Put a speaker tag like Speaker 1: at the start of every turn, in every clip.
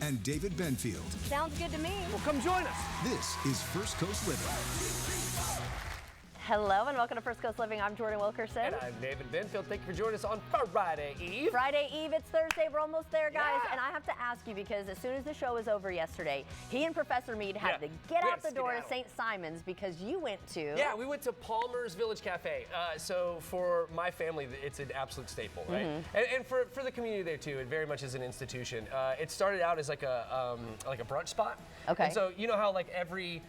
Speaker 1: and David Benfield.
Speaker 2: Sounds good to me.
Speaker 3: Well, come join us.
Speaker 1: This is First Coast Living.
Speaker 2: Hello and welcome to First Coast Living. I'm Jordan Wilkerson.
Speaker 3: And I'm David Benfield. Thank you for joining us on Friday Eve.
Speaker 2: Friday Eve, it's Thursday. We're almost there, guys.
Speaker 3: Yeah.
Speaker 2: And I have to ask you because as soon as the show was over yesterday, he and Professor Mead had to get out the door to St. Simon's because you went to...
Speaker 3: Yeah, we went to Palmer's Village Cafe. So for my family, it's an absolute staple, right?
Speaker 2: Mm-hmm.
Speaker 3: And for the community there too, it very much is an institution. It started out as like a brunch spot.
Speaker 2: Okay.
Speaker 3: And so you know how like every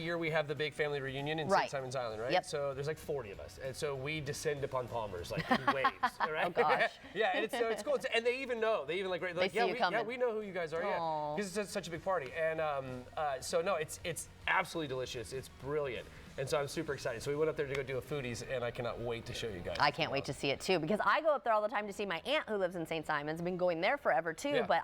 Speaker 3: year we have the big family reunion in St. Simon's Island, right?
Speaker 2: Yep.
Speaker 3: So there's like 40 of us. And so we descend upon Palmer's like in waves, right?
Speaker 2: Oh gosh.
Speaker 3: Yeah, and it's cool. And they even know. They even like
Speaker 2: see you coming.
Speaker 3: we know who you guys are.
Speaker 2: Aww.
Speaker 3: Yeah. Because it's such a big party. And so no, it's absolutely delicious. It's brilliant. And so I'm super excited. So we went up there to go do a foodies, and I cannot wait to show you guys.
Speaker 2: I can't wait to see it too because I go up there all the time to see my aunt who lives in St. Simon's. I've been going there forever too,
Speaker 3: Yeah.
Speaker 2: but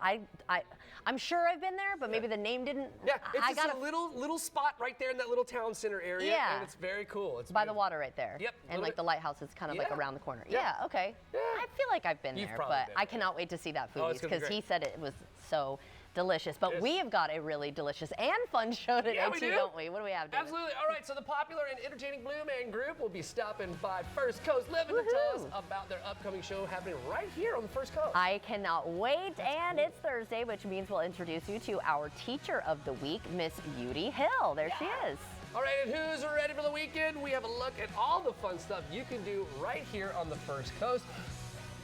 Speaker 2: I'm sure I've been there, but maybe the name didn't.
Speaker 3: Yeah, it's just a little spot right there in that little town center area,
Speaker 2: Yeah.
Speaker 3: and it's very cool. It's
Speaker 2: by the
Speaker 3: beautiful.
Speaker 2: water right there.
Speaker 3: Yep,
Speaker 2: And like
Speaker 3: bit.
Speaker 2: the lighthouse is kind of like
Speaker 3: Yeah.
Speaker 2: around the corner.
Speaker 3: Yeah.
Speaker 2: Yeah, okay.
Speaker 3: Yeah.
Speaker 2: I feel like I've been
Speaker 3: You've
Speaker 2: there,
Speaker 3: probably
Speaker 2: but
Speaker 3: been
Speaker 2: I
Speaker 3: there.
Speaker 2: cannot wait to see that
Speaker 3: Oh,
Speaker 2: foodies
Speaker 3: it's gonna be
Speaker 2: because
Speaker 3: great.
Speaker 2: he said it was so delicious. But
Speaker 3: Yes.
Speaker 2: we have got a really delicious and fun show today
Speaker 3: Yeah, we
Speaker 2: too,
Speaker 3: do.
Speaker 2: don't we? What do we have, David?
Speaker 3: Absolutely. All right, so the popular and entertaining Blue Man Group will be stopping by First Coast Living to tell us
Speaker 2: Woohoo.
Speaker 3: about their upcoming show happening right here on the First Coast.
Speaker 2: I cannot wait, and it's Thursday, which means we'll introduce you to our teacher of the week, Miss Beauty Hill. There she is.
Speaker 3: All right, and who's ready for the weekend? We have a look at all the fun stuff you can do right here on the First Coast.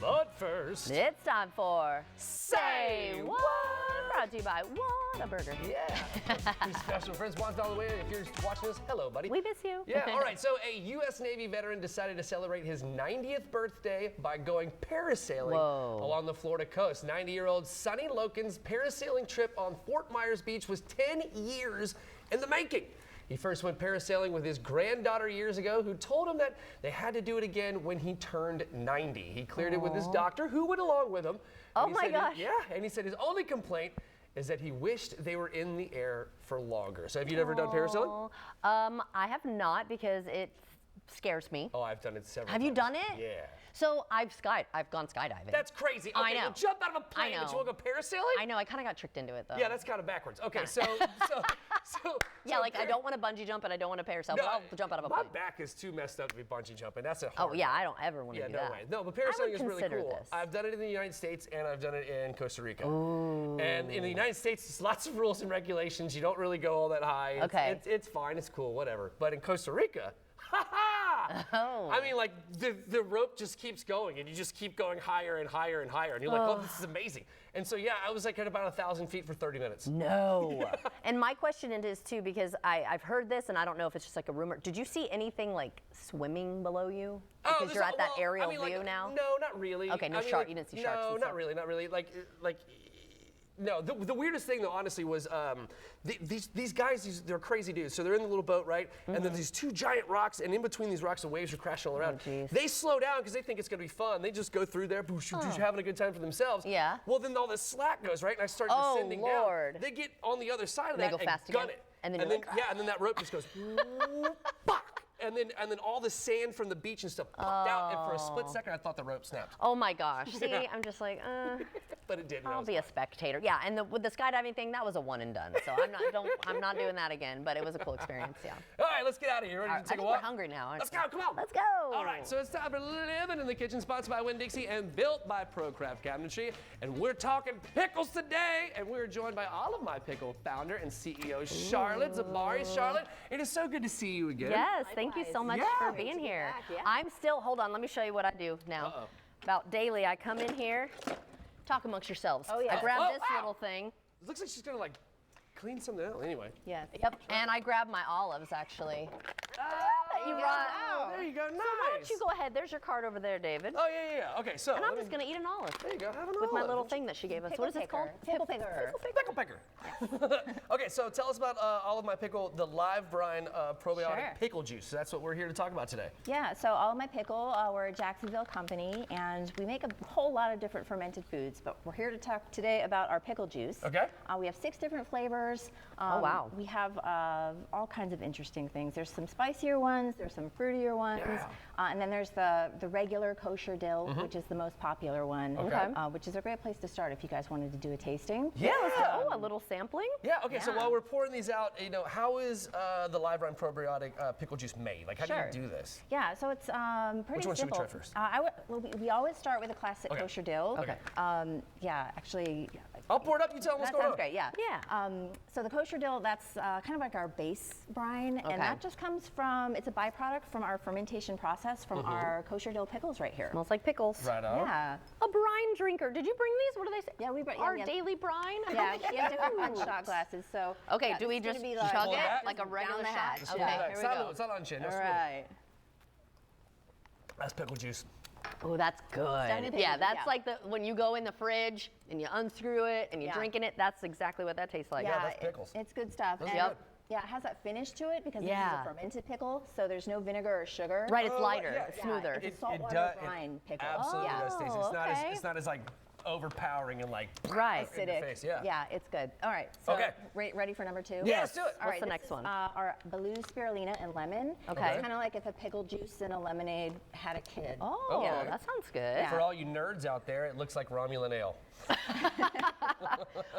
Speaker 3: But first,
Speaker 2: It's time for
Speaker 3: Say
Speaker 2: What? Brought to you by Whataburger.
Speaker 3: yeah, pretty special friends watched all the way. If you're watching this, hello, buddy.
Speaker 2: We miss you.
Speaker 3: Yeah, all right, so a U.S. Navy veteran decided to celebrate his 90th birthday by going parasailing
Speaker 2: Whoa.
Speaker 3: along the Florida coast. 90-year-old Sonny Loken's parasailing trip on Fort Myers Beach was 10 years in the making. He first went parasailing with his granddaughter years ago, who told him that they had to do it again when he turned 90. He cleared it with his doctor, who went along with him.
Speaker 2: Oh
Speaker 3: And he
Speaker 2: my
Speaker 3: said
Speaker 2: gosh.
Speaker 3: yeah, and he said his only complaint is that he wished they were in the air for longer. So have you ever done parasailing?
Speaker 2: I have not because it scares me.
Speaker 3: Oh, I've done it several
Speaker 2: Have
Speaker 3: times.
Speaker 2: you done it?
Speaker 3: Yeah.
Speaker 2: So I've gone skydiving.
Speaker 3: That's crazy. Okay,
Speaker 2: I know.
Speaker 3: well, jump out of a plane,
Speaker 2: I
Speaker 3: but
Speaker 2: know.
Speaker 3: you want to go parasailing?
Speaker 2: I know, I kind of got tricked into it though.
Speaker 3: Yeah, that's kind of backwards. Okay, so
Speaker 2: Yeah, like I don't want to bungee jump and I don't want to parasail, but I'll jump out of a
Speaker 3: my
Speaker 2: plane.
Speaker 3: back is too messed up to be bungee jumping. That's a
Speaker 2: Oh
Speaker 3: hard
Speaker 2: yeah,
Speaker 3: one.
Speaker 2: I don't ever want to
Speaker 3: Yeah,
Speaker 2: do
Speaker 3: no
Speaker 2: that.
Speaker 3: way. No, but
Speaker 2: I would
Speaker 3: parasailing is really
Speaker 2: consider
Speaker 3: cool.
Speaker 2: this.
Speaker 3: I've done it in the United States and I've done it in Costa Rica. And in the United States, there's lots of rules and regulations. You don't really go all that high.
Speaker 2: Okay.
Speaker 3: It's fine. It's cool. Whatever. But in Costa Rica, ha ha!
Speaker 2: Oh.
Speaker 3: I mean, like the rope just keeps going, and you just keep going higher and higher and higher, and you're like, oh, this is amazing. And so yeah, I was like at about 1,000 feet for 30 minutes.
Speaker 2: No. And my question is too, because I've heard this and I don't know if it's just like a rumor. Did you see anything like swimming below you? Because
Speaker 3: there's
Speaker 2: you're at that
Speaker 3: well,
Speaker 2: aerial
Speaker 3: I mean,
Speaker 2: view
Speaker 3: like,
Speaker 2: now?
Speaker 3: No, not really.
Speaker 2: Okay, no
Speaker 3: I mean,
Speaker 2: shark.
Speaker 3: like,
Speaker 2: You didn't see sharks
Speaker 3: No,
Speaker 2: and
Speaker 3: not
Speaker 2: stuff?
Speaker 3: really, not really. Like, no. The weirdest thing though, honestly, was these guys. They're crazy dudes. So they're in the little boat, right? And then these two giant rocks, and in between these rocks, the waves are crashing all around.
Speaker 2: geez.
Speaker 3: They slow down because they think it's gonna be fun. They just go through there, having a good time for themselves.
Speaker 2: Yeah.
Speaker 3: Well, then all this slack goes right, and I start
Speaker 2: Oh,
Speaker 3: descending
Speaker 2: Lord.
Speaker 3: down. They get on the other side of
Speaker 2: And they
Speaker 3: that
Speaker 2: go fast
Speaker 3: gun
Speaker 2: again?
Speaker 3: it.
Speaker 2: And then
Speaker 3: and
Speaker 2: you're
Speaker 3: then
Speaker 2: like,
Speaker 3: yeah, and then that rope just goes. Fuck. And then all the sand from the beach and stuff popped out, and for a split second, I thought the rope snapped.
Speaker 2: Oh my gosh. See,
Speaker 3: Yeah.
Speaker 2: I'm just like,
Speaker 3: But it didn't. I
Speaker 2: I'll
Speaker 3: was
Speaker 2: be a spectator. Yeah, and with the skydiving thing, that was a one and done. So I'm not doing that again, but it was a cool experience, yeah.
Speaker 3: All right, let's get out of here. Ready
Speaker 2: I
Speaker 3: to take
Speaker 2: think
Speaker 3: a
Speaker 2: we're
Speaker 3: walk?
Speaker 2: hungry now, aren't
Speaker 3: Let's
Speaker 2: we?
Speaker 3: go, come on.
Speaker 2: Let's go.
Speaker 3: All right, so it's time for Living in the Kitchen, sponsored by Winn-Dixie and built by ProCraft Cabinetry. And we're talking pickles today, and we're joined by All of My Pickle founder and CEO, Charlotte Zabari. Charlotte, it is so good to see you again.
Speaker 2: Yes, thank you so much
Speaker 3: Yeah.
Speaker 2: for
Speaker 3: Great
Speaker 2: being
Speaker 4: to be
Speaker 2: here.
Speaker 4: back, yeah.
Speaker 2: I'm still, hold on, let me show you what I do now.
Speaker 3: Uh-oh.
Speaker 2: About daily, I come in here, talk amongst yourselves.
Speaker 4: Oh, yeah.
Speaker 2: I grab
Speaker 3: Oh,
Speaker 2: this
Speaker 3: wow.
Speaker 2: little thing.
Speaker 3: It looks like she's gonna like clean something out. Anyway.
Speaker 4: Yes.
Speaker 2: Yep, and I grab my olives actually. You brought,
Speaker 3: Oh, there you go. Nice.
Speaker 2: why don't you go ahead? There's your card over there, David.
Speaker 3: Oh yeah. Okay, so
Speaker 2: And I'm
Speaker 3: let
Speaker 2: just
Speaker 3: me-
Speaker 2: gonna eat an olive
Speaker 3: There you go. Have an
Speaker 2: with my
Speaker 3: olive.
Speaker 2: little thing that she gave us.
Speaker 4: Pickle
Speaker 2: What is this called?
Speaker 4: picker. Pickle picker.
Speaker 3: Pickle picker. Okay, so tell us about All of My Pickle, the live brine probiotic
Speaker 4: Sure.
Speaker 3: pickle juice. That's what we're here to talk about today.
Speaker 4: Yeah, so All of My Pickle, we're a Jacksonville company, and we make a whole lot of different fermented foods, but we're here to talk today about our pickle juice.
Speaker 3: Okay.
Speaker 4: We have 6 different flavors.
Speaker 2: Oh, wow.
Speaker 4: We have all kinds of interesting things. There's some spicier ones, ones, there's some fruitier ones, and then there's the regular kosher dill, which is the most popular one, which is a great place to start if you guys wanted to do a tasting.
Speaker 3: Yeah.
Speaker 2: Oh, a little sampling?
Speaker 3: Yeah, okay, so while we're pouring these out, how is the Live Rind probiotic pickle juice made? Like, how do you do this?
Speaker 4: Yeah, so it's pretty
Speaker 3: Which one should we
Speaker 4: simple.
Speaker 3: try first?
Speaker 4: We always start with a classic kosher dill.
Speaker 3: Okay.
Speaker 4: Actually.
Speaker 3: I'll pour it up, you tell them what's going on.
Speaker 4: That sounds great, yeah. So the kosher dill, that's kind of like our base brine, and that just comes from, it's a byproduct from our fermentation process from our kosher dill pickles right here.
Speaker 2: Smells like pickles.
Speaker 3: Right on.
Speaker 4: Yeah.
Speaker 2: A brine drinker. Did you bring these? What do they say?
Speaker 4: Yeah, we brought
Speaker 2: our daily brine.
Speaker 4: Yeah, you have different punch shot glasses. So
Speaker 2: Okay, do we
Speaker 4: it's gonna
Speaker 2: just
Speaker 4: be
Speaker 2: chug
Speaker 3: Pull
Speaker 2: it
Speaker 3: that.
Speaker 2: like a regular
Speaker 4: down the
Speaker 2: shot?
Speaker 4: hatch.
Speaker 2: Okay,
Speaker 4: Yeah.
Speaker 2: here we go.
Speaker 3: Salanchin.
Speaker 4: All right.
Speaker 3: That's pickle juice.
Speaker 2: Oh, that's good.
Speaker 4: Standard
Speaker 2: Yeah,
Speaker 4: pickle,
Speaker 2: that's
Speaker 4: yeah.
Speaker 2: like when you go in the fridge and you unscrew it and you're drinking it. That's exactly what that tastes like.
Speaker 3: Yeah, that's pickles.
Speaker 4: It's good stuff.
Speaker 3: Those are
Speaker 4: And
Speaker 3: good.
Speaker 4: yeah, it has that finish to it because
Speaker 2: Yeah.
Speaker 4: this is a fermented pickle, so there's no vinegar or sugar.
Speaker 2: Right, it's
Speaker 3: Oh,
Speaker 2: lighter,
Speaker 3: yeah.
Speaker 2: it's smoother.
Speaker 4: It's a saltwater brine pickle.
Speaker 3: Absolutely does taste. It's not
Speaker 2: okay.
Speaker 3: as like overpowering and like
Speaker 2: Right.
Speaker 3: in your
Speaker 4: Acidic.
Speaker 3: face. Yeah.
Speaker 4: Yeah, it's good. All right. So
Speaker 3: Okay.
Speaker 4: ready for number 2?
Speaker 3: Yeah, let's do it.
Speaker 4: All
Speaker 2: What's the
Speaker 4: this
Speaker 2: next
Speaker 4: is,
Speaker 2: one?
Speaker 4: Our Baloo spirulina and lemon.
Speaker 2: Okay.
Speaker 4: It's kind of like if a pickle juice and a lemonade had a kid.
Speaker 2: Oh,
Speaker 3: Okay.
Speaker 2: that sounds good.
Speaker 4: Yeah.
Speaker 3: For all you nerds out there, it looks like Romulan ale.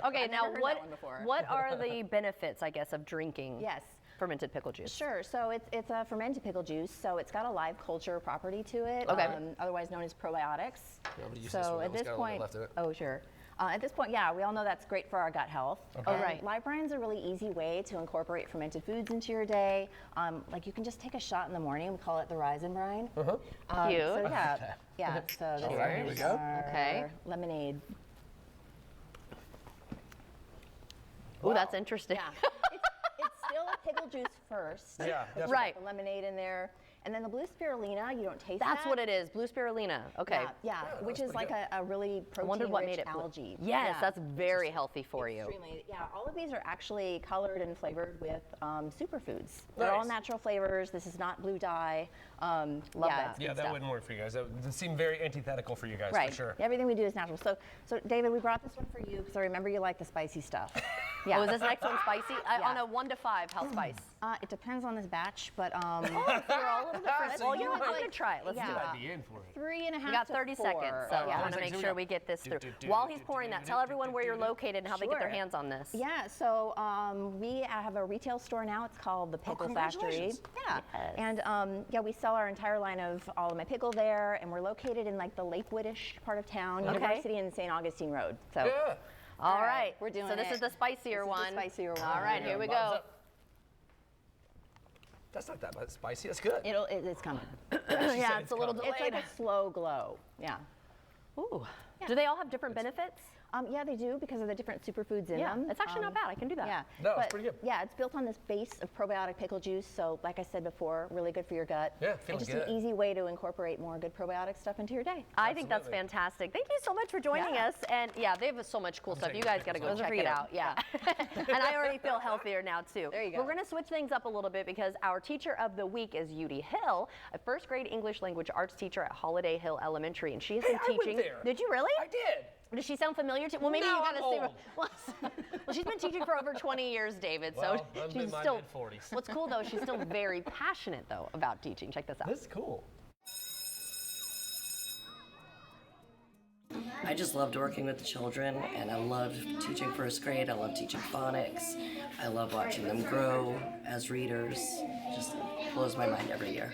Speaker 2: Okay, now
Speaker 4: never heard
Speaker 2: what
Speaker 4: that one before.
Speaker 2: what are the benefits, I guess, of drinking
Speaker 4: Yes.
Speaker 2: fermented pickle juice?
Speaker 4: Sure. So it's a fermented pickle juice, so it's got a live culture property to it,
Speaker 2: Okay.
Speaker 4: otherwise known as probiotics.
Speaker 3: I'm gonna use this
Speaker 4: So
Speaker 3: one.
Speaker 4: at
Speaker 3: It's
Speaker 4: this
Speaker 3: got a little
Speaker 4: point,
Speaker 3: left in it.
Speaker 4: oh sure. At this point, yeah, we all know that's great for our gut health.
Speaker 3: Okay.
Speaker 4: And
Speaker 2: right.
Speaker 4: Live Brine's a really easy way to incorporate fermented foods into your day. Like you can just take a shot in the morning. We call it the Rise and Brine.
Speaker 2: Cute.
Speaker 4: So yeah, yeah. So this
Speaker 3: All right, here we
Speaker 4: is
Speaker 3: go.
Speaker 4: our
Speaker 2: Okay.
Speaker 4: lemonade.
Speaker 2: Oh, that's interesting.
Speaker 4: Yeah. It's still a pickle juice first.
Speaker 3: Yeah,
Speaker 4: But you
Speaker 2: Right.
Speaker 4: got the lemonade in there. And then the blue spirulina, you don't taste
Speaker 2: That's
Speaker 4: that.
Speaker 2: what it is, blue spirulina. Okay.
Speaker 4: Yeah, which is
Speaker 3: pretty
Speaker 4: like a really
Speaker 2: I wondered what made
Speaker 4: protein-rich
Speaker 2: it blue.
Speaker 4: algae.
Speaker 2: Yes,
Speaker 4: Yeah.
Speaker 2: that's very healthy for you.
Speaker 4: Extremely. Yeah, all of these are actually colored and flavored with superfoods. They're all
Speaker 3: Nice.
Speaker 4: natural flavors. This is not blue dye. Love
Speaker 2: that.
Speaker 3: Yeah, that wouldn't work for you guys. That would seem very antithetical for you guys,
Speaker 4: Right.
Speaker 3: for sure.
Speaker 4: Everything we do is natural. So David, we brought this one for you because I remember you like the spicy stuff. Yeah.
Speaker 2: Oh, is this next one spicy?
Speaker 4: Yeah.
Speaker 2: On a 1 to 5, how spice?
Speaker 4: It depends on this batch, but
Speaker 2: They're all a little different.
Speaker 3: So
Speaker 2: Well,
Speaker 3: you
Speaker 2: you know what?
Speaker 3: might-
Speaker 2: I'm gonna try it. Let's do it.
Speaker 3: I'd be in for it.
Speaker 4: 3.5.
Speaker 2: We got
Speaker 4: to
Speaker 2: 30
Speaker 4: 4.
Speaker 2: seconds, so
Speaker 4: yeah.
Speaker 2: I want to make sure we get this through. While he's pouring that, tell everyone where you're located and how they get their
Speaker 4: Sure.
Speaker 2: hands on this.
Speaker 4: Yeah, so we have a retail store now. It's called the Pickle Factory.
Speaker 3: congratulations.
Speaker 4: Yeah, and yeah, we sell our entire line of all of my pickle there, and we're located in like the Lakewoodish part of town,
Speaker 2: Okay.
Speaker 4: University and St. Augustine Road. So
Speaker 3: Yeah.
Speaker 2: All right,
Speaker 4: we're doing
Speaker 2: So this
Speaker 4: it.
Speaker 2: is the spicier
Speaker 4: This is the
Speaker 2: one.
Speaker 4: spicier one.
Speaker 2: All right,
Speaker 3: Yeah,
Speaker 2: here we
Speaker 3: bottoms
Speaker 2: go.
Speaker 3: up. That's not that much spicy. That's good.
Speaker 4: it's coming.
Speaker 2: Yeah, it's a little
Speaker 4: It's
Speaker 2: delayed.
Speaker 4: like a slow glow. Yeah.
Speaker 2: Ooh. Do they all have different benefits?
Speaker 4: Yeah, they do because of the different superfoods in
Speaker 2: Yeah,
Speaker 4: them.
Speaker 2: it's actually not bad. I can do that.
Speaker 4: Yeah.
Speaker 3: No, it's
Speaker 4: but,
Speaker 3: pretty good.
Speaker 4: Yeah, it's built on this base of probiotic pickle juice. So, like I said before, really good for your gut.
Speaker 3: Yeah,
Speaker 4: and
Speaker 3: feeling
Speaker 4: just
Speaker 3: good.
Speaker 4: an easy way to incorporate more good probiotic stuff into your day.
Speaker 2: I think that's
Speaker 3: Absolutely.
Speaker 2: fantastic. Thank you so much for joining
Speaker 4: Yeah.
Speaker 2: us. And yeah, they have so much cool stuff.
Speaker 3: taking
Speaker 2: You guys
Speaker 3: the
Speaker 2: got to go
Speaker 3: pickles
Speaker 2: check
Speaker 4: for
Speaker 2: it
Speaker 4: you.
Speaker 2: out. Yeah. And I already feel healthier now too.
Speaker 4: There you go.
Speaker 2: We're going to switch things up a little bit because our teacher of the week is Judy Hill, a first grade English language arts teacher at Holiday Hill Elementary, and she has been
Speaker 3: I went
Speaker 2: teaching.
Speaker 3: there.
Speaker 2: Did you really?
Speaker 3: I did.
Speaker 2: Does she sound familiar to you? Well, maybe
Speaker 3: No,
Speaker 2: you got to
Speaker 3: I'm
Speaker 2: see.
Speaker 3: old.
Speaker 2: Well, she's been teaching for over 20 years, David.
Speaker 3: Well,
Speaker 2: so
Speaker 3: I'm
Speaker 2: she's
Speaker 3: in my
Speaker 2: still.
Speaker 3: mid-40s.
Speaker 2: What's cool though, she's still very passionate though about teaching. Check this out.
Speaker 3: This is cool.
Speaker 5: I just loved working with the children, and I loved teaching first grade. I love teaching phonics. I love watching them grow as readers. Just blows my mind every year.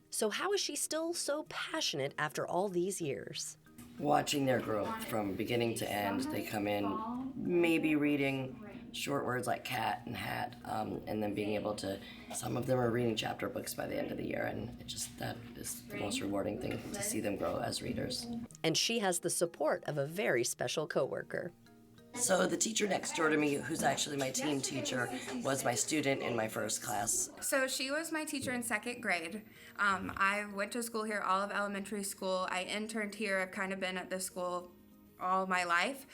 Speaker 6: So how is she still so passionate after all these years?
Speaker 5: Watching their growth from beginning to end. They come in maybe reading short words like cat and hat, and then being able to, some of them are reading chapter books by the end of the year, and that is the most rewarding thing, to see them grow as readers.
Speaker 6: And she has the support of a very special coworker.
Speaker 5: So the teacher next door to me, who's actually my team teacher, was my student in my first class.
Speaker 7: So she was my teacher in second grade. I went to school here all of elementary school. I interned here. I've kind of been at this school all my life.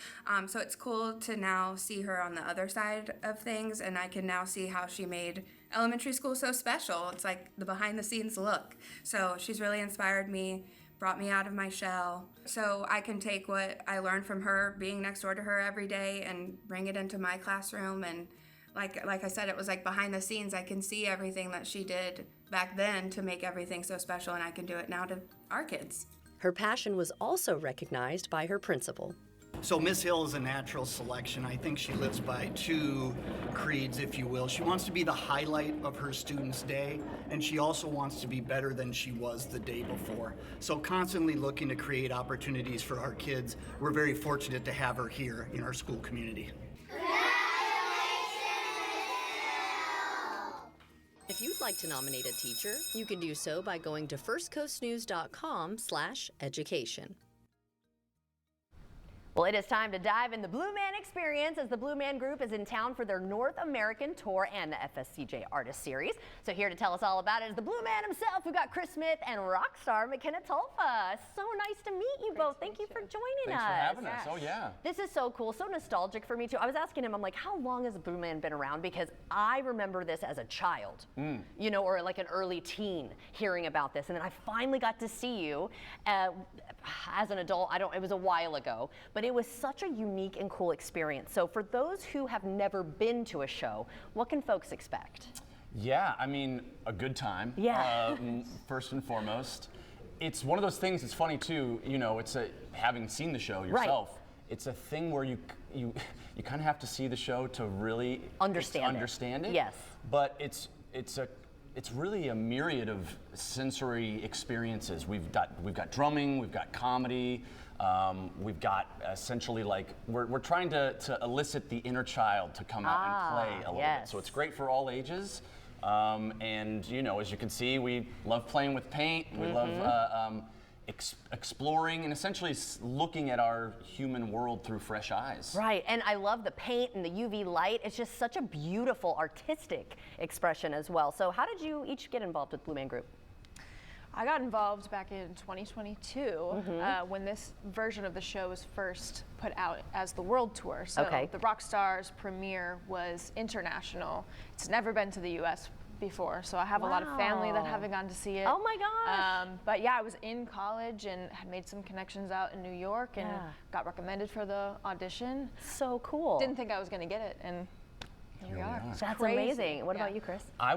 Speaker 7: So it's cool to now see her on the other side of things, and I can now see how she made elementary school so special. It's like the behind the scenes look. So she's really inspired me, brought me out of my shell. So I can take what I learned from her being next door to her every day and bring it into my classroom and like I said, it was like behind the scenes. I can see everything that she did back then to make everything so special, and I can do it now to our kids.
Speaker 6: Her passion was also recognized by her principal.
Speaker 8: So Miss Hill is a natural selection. I think she lives by two creeds, if you will. She wants to be the highlight of her students' day, and she also wants to be better than she was the day before. So constantly looking to create opportunities for our kids. We're very fortunate to have her here in our school community.
Speaker 6: If you'd like to nominate a teacher, you can do so by going to firstcoastnews.com/education.
Speaker 2: Well, it is time to dive in the Blue Man experience as the Blue Man Group is in town for their North American tour and the FSCJ Artist Series. So here to tell us all about it is the Blue Man himself. We've got Chris Smith and rock star McKenna Tulfa. So nice to meet you both. Thank you for joining us.
Speaker 9: Thanks for having us. Oh, yeah.
Speaker 2: This is so cool, so nostalgic for me too. I was asking him, I'm like, how long has the Blue Man been around? Because I remember this as a child, you know, or like an early teen hearing about this. And then I finally got to see you as an adult. It was a while ago, but it was such a unique and cool experience. So for those who have never been to a show, what can folks expect?
Speaker 9: Yeah, I mean, a good time.
Speaker 2: Yeah.
Speaker 9: First and foremost. It's one of those things, it's funny too, you know, having seen the show yourself, it's a thing where you kind of have to see the show to really understand it.
Speaker 2: Yes.
Speaker 9: But it's really a myriad of sensory experiences. We've got drumming, we've got comedy, we've got essentially like we're trying to elicit the inner child to come out and play a little bit. So it's great for all ages. And you know, as you can see, we love playing with paint. We love exploring and essentially looking at our human world through fresh eyes.
Speaker 2: Right, and I love the paint and the UV light. It's just such a beautiful artistic expression as well. So how did you each get involved with Blue Man Group?
Speaker 10: I got involved back in 2022 when this version of the show was first put out as the world tour. So the Rockstars premiere was international. It's never been to the US before, so I have a lot of family that haven't gone to see it.
Speaker 2: Oh my gosh.
Speaker 10: But yeah, I was in college and had made some connections out in New York and got recommended for the audition.
Speaker 2: So cool.
Speaker 10: Didn't think I was going to get it, and here we are.
Speaker 2: That's amazing. What about you, Chris?
Speaker 9: I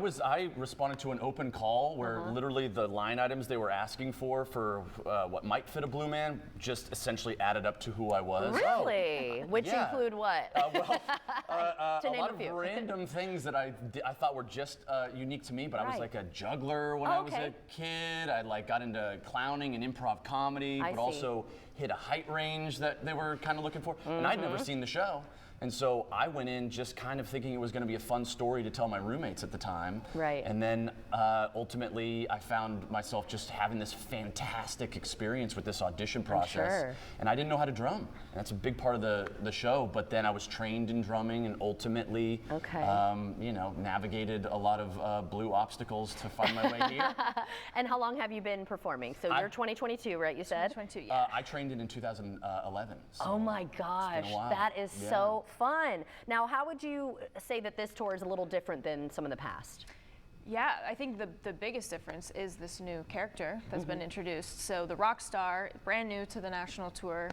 Speaker 9: responded to an open call where literally the line items they were asking for what might fit a Blue Man just essentially added up to who I was.
Speaker 2: Really? Which include what?
Speaker 9: A lot of random things that I thought were just unique to me, but I was like a juggler when I was a kid. I got into clowning and improv comedy, but also hit a height range that they were kind of looking for. And I'd never seen the show. And so I went in just kind of thinking it was going to be a fun story to tell my roommates at the time.
Speaker 2: Right.
Speaker 9: And then ultimately I found myself just having this fantastic experience with this audition process. And I didn't know how to drum. And that's a big part of the show. But then I was trained in drumming and ultimately, you know, navigated a lot of blue obstacles to find my way here.
Speaker 2: And how long have you been performing? So you're 2022, right? You said?
Speaker 10: 2022, yeah.
Speaker 9: I trained in 2011. So
Speaker 2: oh my gosh, that is so fun. Now, how would you say that this tour is a little different than some of the past?
Speaker 10: Yeah, I think the biggest difference is this new character that's been introduced. So the rock star, brand new to the national tour,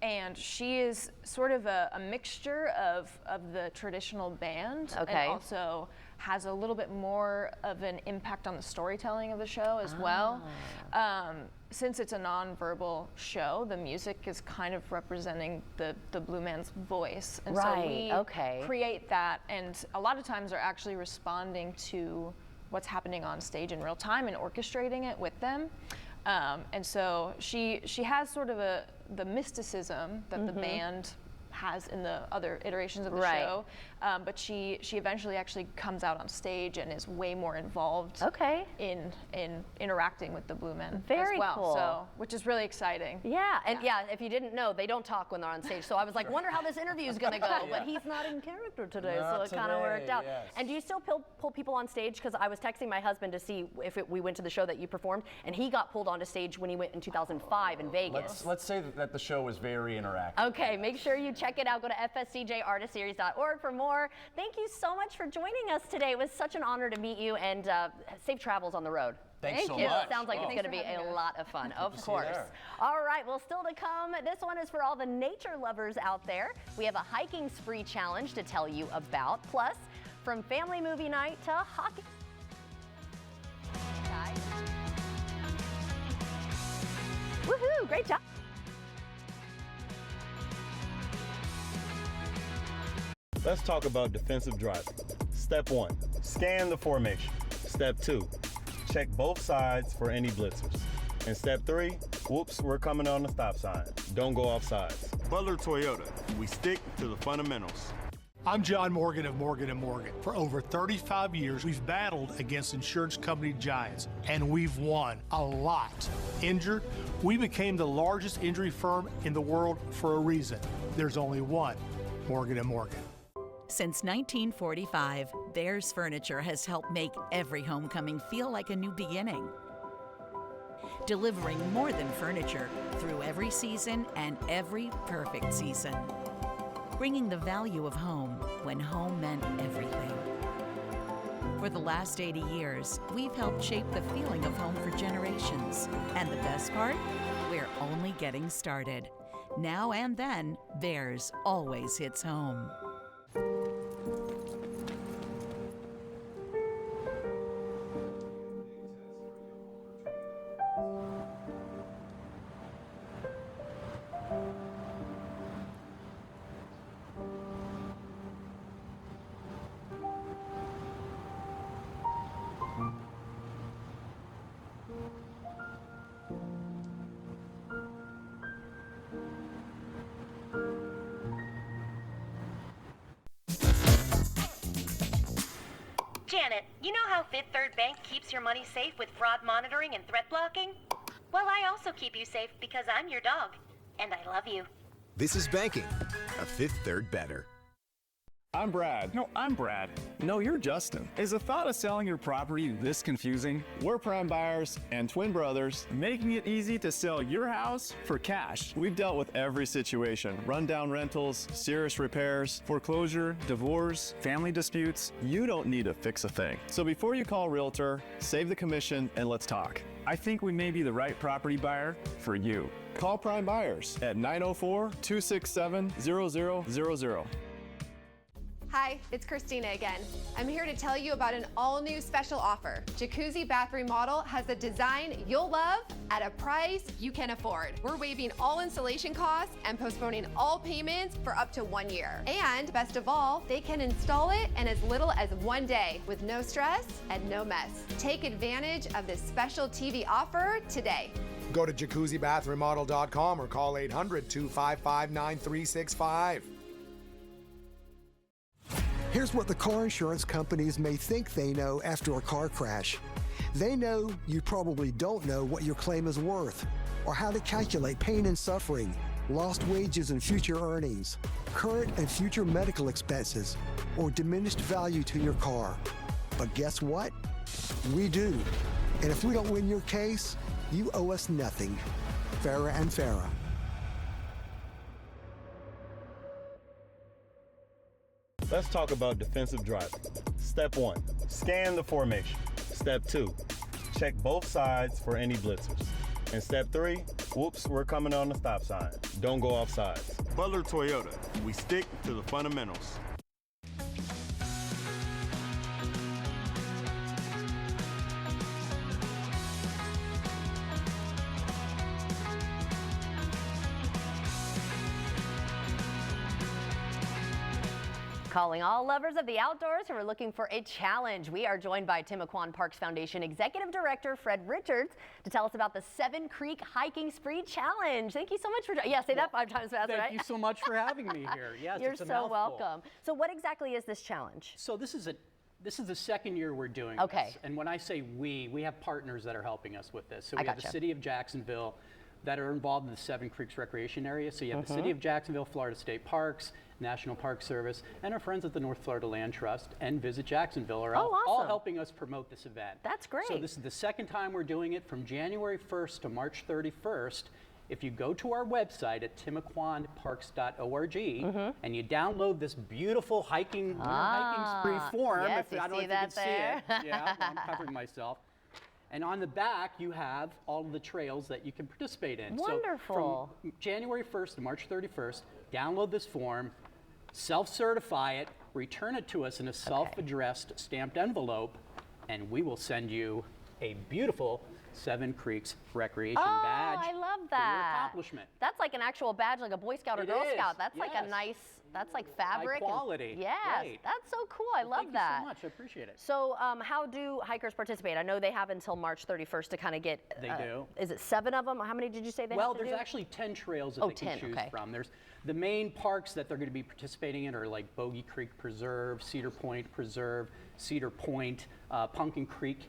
Speaker 10: and she is sort of a mixture of the traditional band and also has a little bit more of an impact on the storytelling of the show as well. Since it's a non-verbal show, the music is kind of representing the Blue Man's voice. And so we create that, and a lot of times they're actually responding to what's happening on stage in real time and orchestrating it with them. And so she has sort of the mysticism that the band has in the other iterations of the show, but she eventually actually comes out on stage and is way more involved in interacting with the Blue Men as well.
Speaker 2: Cool.
Speaker 10: So, which is really exciting.
Speaker 2: Yeah, and if you didn't know, they don't talk when they're on stage. So I was like, wonder how this interview is gonna go, but he's not in character today, so it kind of worked out. And do you still pull people on stage? Because I was texting my husband to see if we went to the show that you performed, and he got pulled onto stage when he went in 2005 in Vegas.
Speaker 9: Let's say that the show was very interactive.
Speaker 2: Okay, make sure you check check it out. Go to fscjartistseries.org for more. Thank you so much for joining us today. It was such an honor to meet you, and safe travels on the road.
Speaker 9: Thanks so
Speaker 2: you.
Speaker 9: much.
Speaker 2: Sounds like it's going to be a lot of fun. Of course. All right, well, still to come, this one is for all the nature lovers out there. We have a hiking spree challenge to tell you about. Plus, from family movie night to hockey. Guys. Woohoo, great job.
Speaker 11: Let's talk about defensive driving. Step 1, scan the formation. Step 2, check both sides for any blitzers. And step 3, whoops, we're coming on the stop sign. Don't go off sides. Butler Toyota, we stick to the fundamentals.
Speaker 12: I'm John Morgan of Morgan & Morgan. For over 35 years, we've battled against insurance company giants, and we've won a lot. Injured, we became the largest injury firm in the world for a reason. There's only one Morgan & Morgan.
Speaker 13: Since 1945, Bears Furniture has helped make every homecoming feel like a new beginning. Delivering more than furniture through every season and every perfect season. Bringing the value of home when home meant everything. For the last 80 years, we've helped shape the feeling of home for generations. And the best part? We're only getting started. Now and then, Bears always hits home.
Speaker 14: Janet, you know how Fifth Third Bank keeps your money safe with fraud monitoring and threat blocking? Well, I also keep you safe because I'm your dog, and I love you.
Speaker 1: This is banking, a Fifth Third better.
Speaker 15: I'm Brad. No, I'm Brad. No, you're Justin. Is the thought of selling your property this confusing? We're Prime Buyers and twin brothers, making it easy to sell your house for cash. We've dealt with every situation: rundown rentals, serious repairs, foreclosure, divorce, family disputes. You don't need to fix a thing. So before you call a realtor, save the commission and let's talk. I think we may be the right property buyer for you. Call Prime Buyers at 904-267-0000.
Speaker 16: Hi, it's Christina again. I'm here to tell you about an all-new special offer. Jacuzzi Bath Remodel has a design you'll love at a price you can afford. We're waiving all installation costs and postponing all payments for up to 1 year. And best of all, they can install it in as little as 1 day with no stress and no mess. Take advantage of this special TV offer today.
Speaker 17: Go to jacuzzibathremodel.com or call 800-255-9365.
Speaker 18: Here's what the car insurance companies may think they know after a car crash. They know you probably don't know what your claim is worth, or how to calculate pain and suffering, lost wages and future earnings, current and future medical expenses, or diminished value to your car. But guess what? We do. And if we don't win your case, you owe us nothing. Farah and Farah.
Speaker 11: Let's talk about defensive driving. Step 1, scan the formation. Step 2, check both sides for any blitzers. And step 3, whoops, we're coming on the stop sign. Don't go off sides. Butler Toyota, we stick to the fundamentals.
Speaker 2: Calling all lovers of the outdoors who are looking for a challenge. We are joined by Timucuan Parks Foundation Executive Director Fred Richards to tell us about the Seven Creek Hiking Spree Challenge. Thank you so much for say that 5 times fast, right?
Speaker 19: Thank you so much for having me here. Yes,
Speaker 2: You're
Speaker 19: it's a
Speaker 2: so
Speaker 19: mouthful.
Speaker 2: welcome. So what exactly is this challenge?
Speaker 19: So this is the second year we're doing
Speaker 2: Okay.
Speaker 19: this. And when I say we have partners that are helping us with this. So
Speaker 2: I
Speaker 19: we have the
Speaker 2: gotcha.
Speaker 19: City of Jacksonville that are involved in the Seven Creeks Recreation Area. So you have the City of Jacksonville, Florida State Parks, National Park Service, and our friends at the North Florida Land Trust and Visit Jacksonville are all
Speaker 2: awesome.
Speaker 19: helping us promote this event.
Speaker 2: That's great.
Speaker 19: So this is the second time we're doing it, from January 1st to March 31st. if you go to our website at timaquandparks.org and you download this beautiful hiking spree form,
Speaker 2: yes,
Speaker 19: if I don't know if you can see it. Yeah, well, I'm covering myself. And on the back, you have all of the trails that you can participate in.
Speaker 2: Wonderful.
Speaker 19: So from January 1st to March 31st, download this form, self-certify it, return it to us in a self-addressed stamped envelope, and we will send you a beautiful Seven Creeks Recreation badge.
Speaker 2: I love
Speaker 19: for your
Speaker 2: that.
Speaker 19: accomplishment.
Speaker 2: That's like an actual badge, like a Boy Scout or
Speaker 19: It
Speaker 2: Girl
Speaker 19: is,
Speaker 2: Scout. That's like a
Speaker 19: yes.
Speaker 2: nice, that's like fabric.
Speaker 19: High quality.
Speaker 2: Yes,
Speaker 19: Right.
Speaker 2: that's so cool. I love
Speaker 19: Thank
Speaker 2: that.
Speaker 19: you so much. I appreciate it.
Speaker 2: So how do hikers participate? I know they have until March 31st to kind of get.
Speaker 19: They do.
Speaker 2: Is it 7 of them? How many did you say they
Speaker 19: Well,
Speaker 2: have to
Speaker 19: there's
Speaker 2: do?
Speaker 19: actually 10 trails that they can
Speaker 2: 10,
Speaker 19: choose
Speaker 2: okay.
Speaker 19: from. There's the main parks that they're going to be participating in are like Bogey Creek Preserve, Cedar Point Preserve, Cedar Point, Pumpkin Creek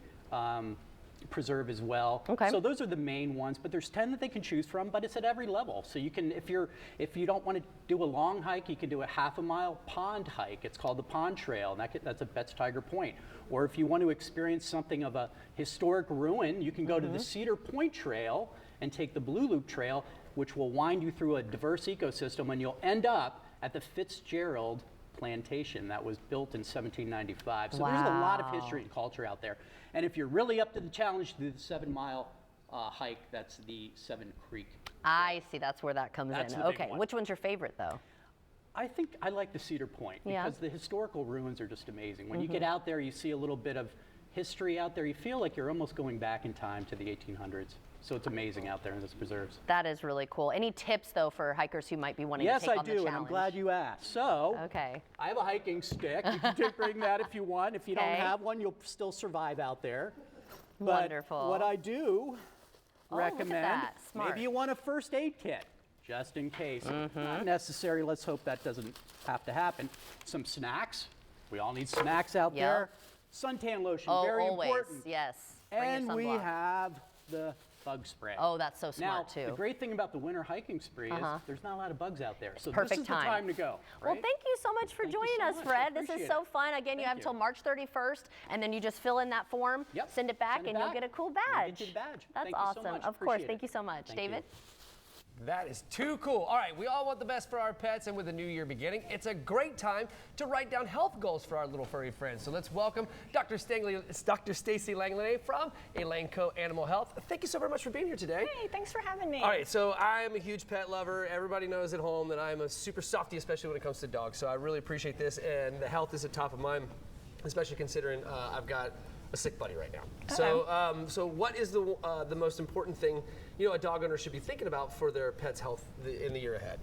Speaker 19: Preserve as well.
Speaker 2: Okay.
Speaker 19: So those are the main ones, but there's 10 that they can choose from, but it's at every level. So you can, if you don't want to do a long hike, you can do a half-a-mile pond hike. It's called the Pond Trail, and that's at Betts Tiger Point. Or if you want to experience something of a historic ruin, you can go to the Cedar Point Trail and take the Blue Loop Trail, which will wind you through a diverse ecosystem, and you'll end up at the Fitzgerald Plantation that was built in 1795. So there's a lot of history and culture out there. And if you're really up to the challenge, do the 7-mile hike. That's the Seven Creek.
Speaker 2: I see. That's where that comes
Speaker 19: That's
Speaker 2: in.
Speaker 19: the big
Speaker 2: Okay.
Speaker 19: one.
Speaker 2: Which one's your favorite though?
Speaker 19: I think I like the Cedar Point because the historical ruins are just amazing. When you get out there, you see a little bit of history out there. You feel like you're almost going back in time to the 1800s. So it's amazing out there in those preserves.
Speaker 2: That is really cool. Any tips though for hikers who might be wanting to take on the challenge?
Speaker 19: Yes, I do, and I'm glad you asked. So, I have a hiking stick. You can bring that if you want. If you don't have one, you'll still survive out there. But
Speaker 2: Wonderful.
Speaker 19: what I do recommend,
Speaker 2: look at that. Smart.
Speaker 19: maybe you want a first aid kit, just in case. Not necessary. Let's hope that doesn't have to happen. Some snacks. We all need snacks out there. Suntan lotion, very
Speaker 2: always.
Speaker 19: important.
Speaker 2: Yes. Bring
Speaker 19: And
Speaker 2: your
Speaker 19: we
Speaker 2: sunblock.
Speaker 19: have the bug spray.
Speaker 2: Oh, that's so smart
Speaker 19: now,
Speaker 2: too.
Speaker 19: The great thing about the winter hiking spree is there's not a lot of bugs out there. So
Speaker 2: Perfect
Speaker 19: this is
Speaker 2: time.
Speaker 19: the time to go.
Speaker 2: Well,
Speaker 19: right?
Speaker 2: thank you so much for joining us,
Speaker 19: much. I
Speaker 2: Fred. This is
Speaker 19: appreciate
Speaker 2: so
Speaker 19: it.
Speaker 2: fun. Again, you have until March 31st, and then you just fill in that form, send it back,
Speaker 19: Send it
Speaker 2: and you'll
Speaker 19: back.
Speaker 2: get a cool
Speaker 19: We'll
Speaker 2: badge.
Speaker 19: get you the badge.
Speaker 2: That's
Speaker 19: Thank you so
Speaker 2: awesome.
Speaker 19: much.
Speaker 2: Of course.
Speaker 19: Appreciate
Speaker 2: Thank
Speaker 19: it.
Speaker 2: you so much.
Speaker 19: Thank
Speaker 2: David?
Speaker 3: That is too cool. All right, we all want the best for our pets, and with the new year beginning, it's a great time to write down health goals for our little furry friends. So let's welcome Dr. Stacy Langlanay from Elanco Animal Health. Thank you so very much for being here today.
Speaker 20: Hey, thanks for having me.
Speaker 3: All right, so I'm a huge pet lover. Everybody knows at home that I'm a super softie, especially when it comes to dogs. So I really appreciate this, and the health is at top of mind, especially considering I've got a sick buddy right now. So what is the most important thing a dog owner should be thinking about for their pet's health in the year ahead?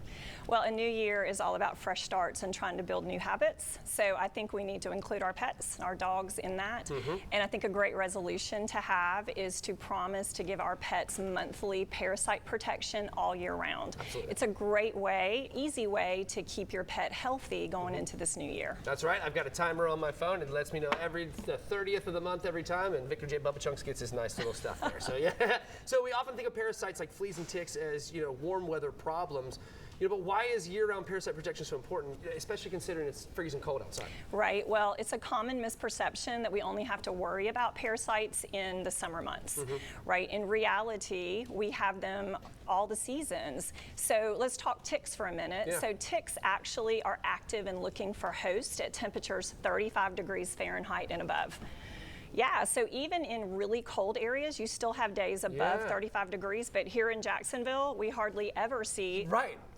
Speaker 20: Well, a new year is all about fresh starts and trying to build new habits. So I think we need to include our pets, our dogs in that. And I think a great resolution to have is to promise to give our pets monthly parasite protection all year round.
Speaker 3: Absolutely.
Speaker 20: It's a great way, easy way to keep your pet healthy going into this new year.
Speaker 3: That's right. I've got a timer on my phone. It lets me know the 30th of the month every time, and Victor J. Bubba Chunks gets his nice little stuff there. So yeah. So we often think of parasites like fleas and ticks as warm weather problems. But why is year-round parasite protection so important, especially considering it's freezing cold outside?
Speaker 20: Right. Well, it's a common misperception that we only have to worry about parasites in the summer months. Right. In reality, we have them all the seasons. So let's talk ticks for a minute.
Speaker 21: Yeah.
Speaker 20: So ticks actually are active and looking for hosts at temperatures 35 degrees Fahrenheit and above. Yeah, so even in really cold areas, you still have days above 35 degrees, but here in Jacksonville, we hardly ever see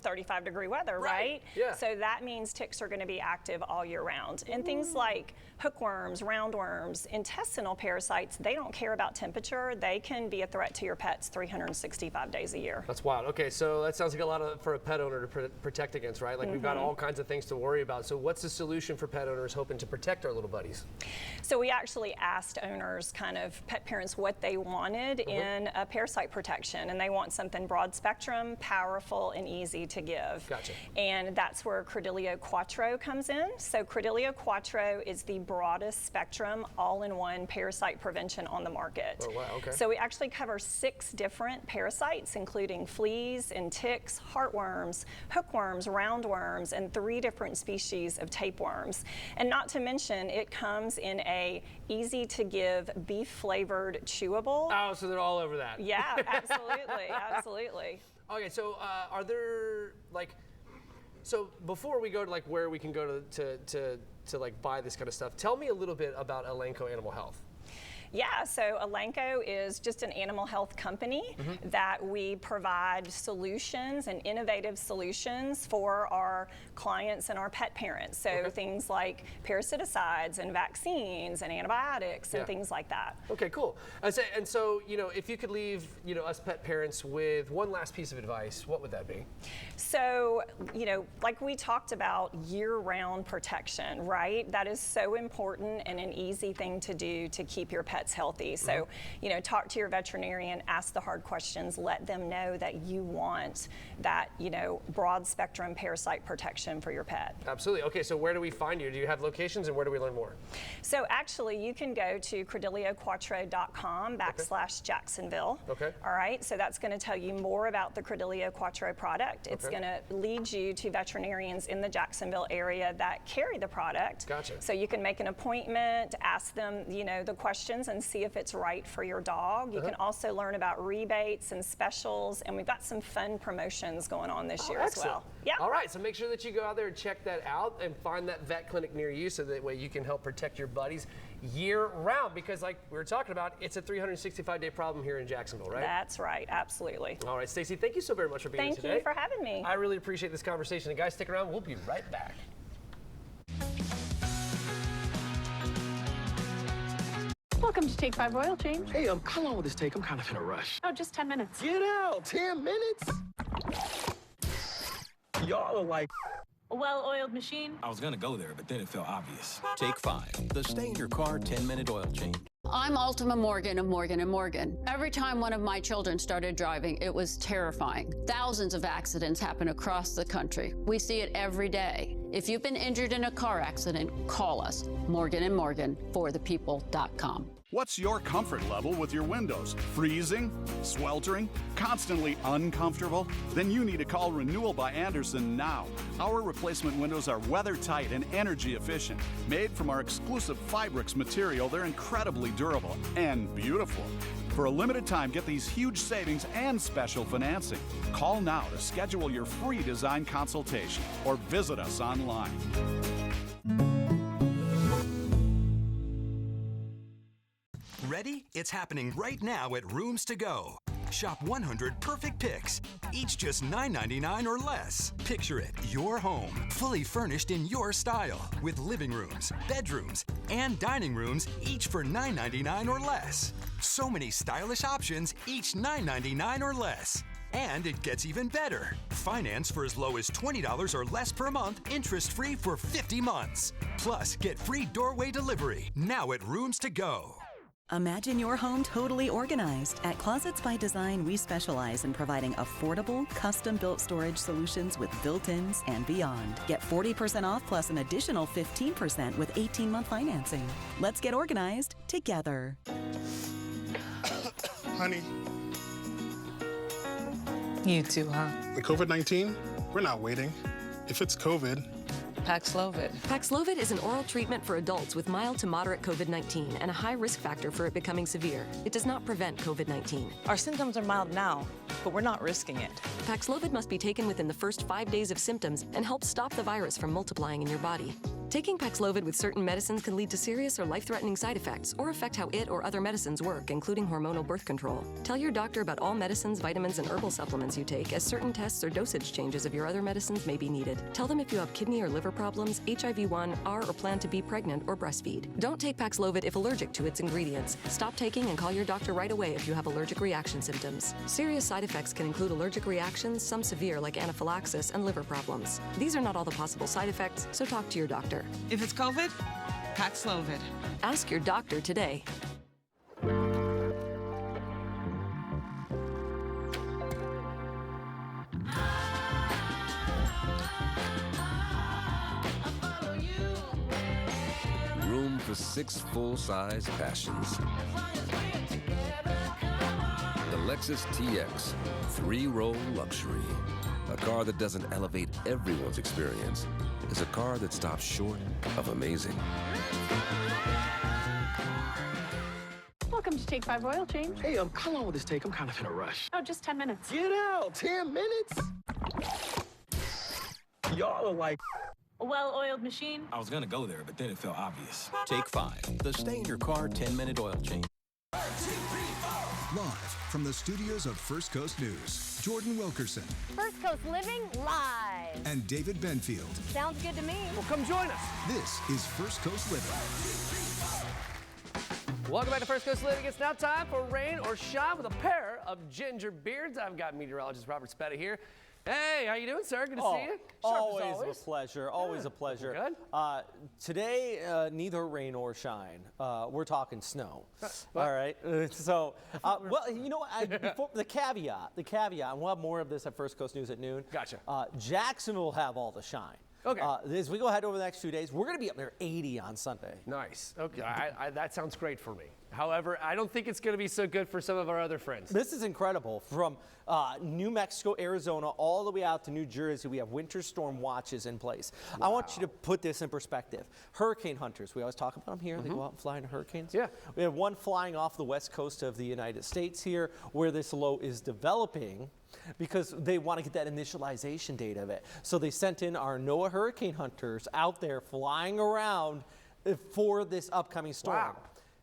Speaker 20: 35 degree weather, right?
Speaker 3: Yeah.
Speaker 20: So that means ticks are gonna be active all year round. And things like hookworms, roundworms, intestinal parasites, they don't care about temperature. They can be a threat to your pets 365 days a year.
Speaker 3: That's wild. Okay, so that sounds like a lot for a pet owner to protect against, right? Like we've got all kinds of things to worry about. So what's the solution for pet owners hoping to protect our little buddies?
Speaker 20: So we actually asked owners, kind of pet parents, what they wanted in a parasite protection, and they want something broad spectrum, powerful, and easy to give.
Speaker 3: Gotcha.
Speaker 20: And that's where Credelio Quattro comes in. So Credelio Quattro is the broadest spectrum, all-in-one parasite prevention on the market.
Speaker 3: Oh, wow, okay.
Speaker 20: So we actually cover 6 different parasites, including fleas and ticks, heartworms, hookworms, roundworms, and 3 different species of tapeworms. And not to mention, it comes in a easy-to-give, beef-flavored chewable.
Speaker 3: Oh, so they're all over that.
Speaker 20: Yeah, absolutely, absolutely.
Speaker 3: Okay, so are there like, so before we go to like where we can go to like buy this kind of stuff, tell me a little bit about Elanco Animal Health.
Speaker 20: Yeah, so Elanco is just an animal health company that we provide solutions and innovative solutions for our clients and our pet parents. So things like parasiticides and vaccines and antibiotics and things like that.
Speaker 3: Okay, cool. And so, you know, if you could leave, you know, us pet parents with one last piece of advice, what would that be?
Speaker 20: So, you know, like we talked about, year-round protection, right? That is so important and an easy thing to do to keep your pets healthy. So, you know, talk to your veterinarian, ask the hard questions, let them know that you want that, you know, broad spectrum parasite protection for your pet.
Speaker 3: Absolutely. Okay, so where do we find you? Do you have locations, and where do we learn more?
Speaker 20: So actually, you can go to credilioquattro.com/Jacksonville.
Speaker 3: Okay.
Speaker 20: All right, so that's going to tell you more about the Credelio Quattro product. It's going to lead you to veterinarians in the Jacksonville area that carry the product.
Speaker 3: Gotcha.
Speaker 20: So you can make an appointment, ask them, you know, the questions and see if it's right for your dog. You can also learn about rebates and specials, and we've got some fun promotions going on this year as well. Yeah.
Speaker 3: All right, so make sure that you go out there and check that out and find that vet clinic near you so that way you can help protect your buddies year round, because like we were talking about, it's a 365-day problem here in Jacksonville, right?
Speaker 20: That's right, absolutely.
Speaker 3: All right, Stacy, thank you so very much for being here today.
Speaker 20: Thank you for having me.
Speaker 3: I really appreciate this conversation. And guys, stick around. We'll be right back.
Speaker 21: Welcome to Take 5 Oil Change.
Speaker 22: Hey, how long will this take? I'm kind of in a rush.
Speaker 21: Oh, just 10 minutes.
Speaker 22: Get out! 10 minutes? Y'all are like...
Speaker 21: A well-oiled machine.
Speaker 23: I was gonna go there, but then it felt obvious. Take 5, the stay-in-your-car 10-minute oil change.
Speaker 24: I'm Ultima Morgan of Morgan & Morgan. Every time one of my children started driving, it was terrifying. Thousands of accidents happen across the country. We see it every day. If you've been injured in a car accident, call us. Morgan & Morgan, forthepeople.com.
Speaker 25: What's your comfort level with your windows? Freezing? Sweltering? Constantly uncomfortable? Then you need to call Renewal by Andersen now. Our replacement windows are weather-tight and energy efficient. Made from our exclusive Fibrix material, they're incredibly durable and beautiful. For a limited time, get these huge savings and special financing. Call now to schedule your free design consultation or visit us online.
Speaker 26: Ready? It's happening right now at Rooms To Go. Shop 100 perfect picks, each just $9.99 or less. Picture it, your home, fully furnished in your style, with living rooms, bedrooms, and dining rooms, each for $9.99 or less. So many stylish options, each $9.99 or less. And it gets even better. Finance for as low as $20 or less per month, interest-free for 50 months. Plus, get free doorway delivery, now at Rooms To Go.
Speaker 27: Imagine your home totally organized. At Closets by Design, we specialize in providing affordable, custom-built storage solutions with built-ins and beyond. Get 40% off plus an additional 15% with 18-month financing. Let's get organized together.
Speaker 28: Honey.
Speaker 29: You too, huh?
Speaker 28: The COVID-19, we're not waiting. If it's COVID,
Speaker 29: Paxlovid.
Speaker 30: Paxlovid is an oral treatment for adults with mild to moderate COVID-19 and a high risk factor for it becoming severe. It does not prevent COVID-19.
Speaker 29: Our symptoms are mild now, but we're not risking it.
Speaker 30: Paxlovid must be taken within the first 5 days of symptoms and help stop the virus from multiplying in your body. Taking Paxlovid with certain medicines can lead to serious or life-threatening side effects or affect how it or other medicines work, including hormonal birth control. Tell your doctor about all medicines, vitamins, and herbal supplements you take, as certain tests or dosage changes of your other medicines may be needed. Tell them if you have kidney or liver problems, HIV-1, are or plan to be pregnant, or breastfeed. Don't take Paxlovid if allergic to its ingredients. Stop taking and call your doctor right away if you have allergic reaction symptoms. Serious side effects can include allergic reactions, some severe like anaphylaxis, and liver problems. These are not all the possible side effects, so talk to your doctor.
Speaker 29: If it's COVID, Paxlovid.
Speaker 30: Ask your doctor today.
Speaker 31: Room for 6 full-size passions. The Lexus TX 3-row luxury. A car that doesn't elevate everyone's experience. Is a car that stops short of amazing.
Speaker 21: Welcome to Take 5 Oil Change.
Speaker 22: Hey, how long will this take? I'm kind of in a rush.
Speaker 21: Oh, just 10 minutes.
Speaker 22: Get out! 10 minutes? Y'all are like...
Speaker 21: A well-oiled machine.
Speaker 23: I was gonna go there, but then it felt obvious. Take 5, the stay in your car 10-minute oil change.
Speaker 1: Live from the studios of First Coast News, Jordan Wilkerson
Speaker 2: First Coast Living live.
Speaker 1: and David Benfield.
Speaker 2: Sounds good to me.
Speaker 3: Well, come join us.
Speaker 1: This is First Coast Living.
Speaker 3: Welcome back to First Coast Living. It's now time for rain or shine with a pair of ginger beards. I've got meteorologist Robert Spetta here. Hey, how you doing, sir? Good to see you. Sharp as
Speaker 4: Always a pleasure. Always a pleasure.
Speaker 3: Good.
Speaker 4: Today, neither rain or shine. We're talking snow. All right. Well, you know what? Before, the caveat, and we'll have more of this at First Coast News at noon.
Speaker 3: Gotcha.
Speaker 4: Jacksonville will have all the shine.
Speaker 3: Okay.
Speaker 4: As we go ahead over the next 2 days, we're going to be up near 80 on Sunday.
Speaker 3: Nice. Okay. That sounds great for me. However, I don't think it's going to be so good for some of our other friends.
Speaker 4: This is incredible. From New Mexico, Arizona, all the way out to New Jersey, we have winter storm watches in place. Wow. I want you to put this in perspective. Hurricane hunters, we always talk about them here. They go out and fly into hurricanes.
Speaker 3: Yeah.
Speaker 4: We have one flying off the west coast of the United States here, where this low is developing, because they want to get that initialization date of it. So they sent in our NOAA hurricane hunters out there flying around for this upcoming storm.
Speaker 3: Wow.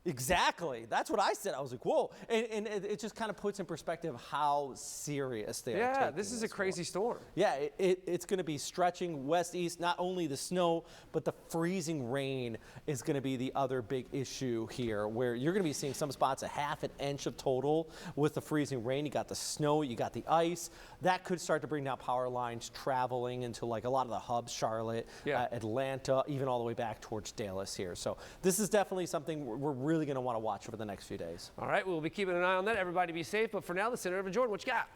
Speaker 4: Exactly. That's what I said. I was like, whoa. And it just kind of puts in perspective how serious they are taking.
Speaker 3: Yeah, this is a crazy storm.
Speaker 4: Yeah, it's going to be stretching west-east. Not only the snow, but the freezing rain is going to be the other big issue here, where you're going to be seeing some spots a half an inch of total with the freezing rain. You got the snow, you got the ice. That could start to bring down power lines traveling into like a lot of the hubs, Charlotte, Atlanta, even all the way back towards Dallas here. So this is definitely something we're really going to want to watch over the next few days.
Speaker 3: All right, we'll be keeping an eye on that. Everybody be safe. But for now, the center over Jordan, what you got?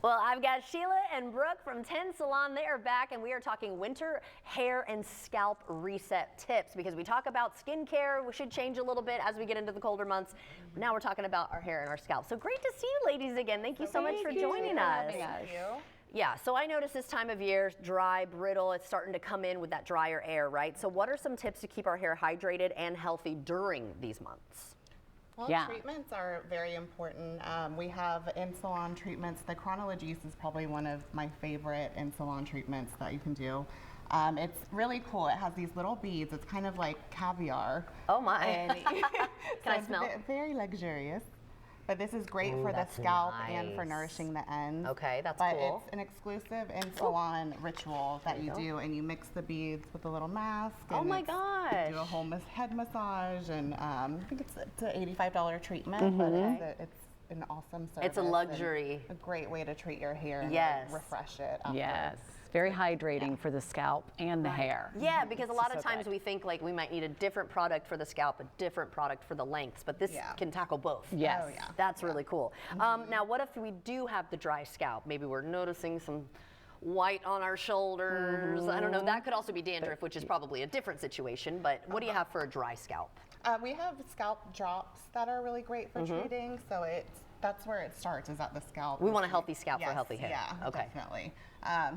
Speaker 2: Well, I've got Sheila and Brooke from 10 Salon. They are back, and we are talking winter hair and scalp reset tips, because we talk about skincare. We should change a little bit as we get into the colder months. Now we're talking about our hair and our scalp. So great to see you ladies again. Thank you so much for joining us.
Speaker 21: Thank you.
Speaker 2: Yeah, so I noticed this time of year, dry, brittle, it's starting to come in with that drier air, right? So what are some tips to keep our hair hydrated and healthy during these months?
Speaker 5: Well, treatments are very important. We have in-salon treatments. The Chronologies is probably one of my favorite in-salon treatments that you can do. It's really cool. It has these little beads. It's kind of like caviar.
Speaker 2: Oh my.
Speaker 5: Can I smell? Very luxurious. But this is great for the scalp and for nourishing the ends.
Speaker 2: Okay, that's
Speaker 5: cool.
Speaker 2: cool.
Speaker 5: But it's an exclusive in-salon ritual that you do, and you mix the beads with a little mask.
Speaker 2: Oh my gosh.
Speaker 5: You do a whole head massage, and I think it's an $85 treatment, but it's an awesome service.
Speaker 2: It's a luxury.
Speaker 5: A great way to treat your hair and refresh it after.
Speaker 6: Yes. Very hydrating for the scalp and the hair.
Speaker 2: Yeah, because a lot of times we think like we might need a different product for the scalp, a different product for the lengths, but this can tackle both.
Speaker 6: Yes.
Speaker 5: Oh, yeah.
Speaker 2: That's really cool. Now, what if we do have the dry scalp? Maybe we're noticing some white on our shoulders. I don't know. That could also be dandruff, which is probably a different situation, but what do you have for a dry scalp?
Speaker 5: We have scalp drops that are really great for treating, so that's where it starts, is at the scalp.
Speaker 2: We want a healthy scalp for a healthy hair.
Speaker 5: Yeah,
Speaker 2: okay.
Speaker 5: Definitely.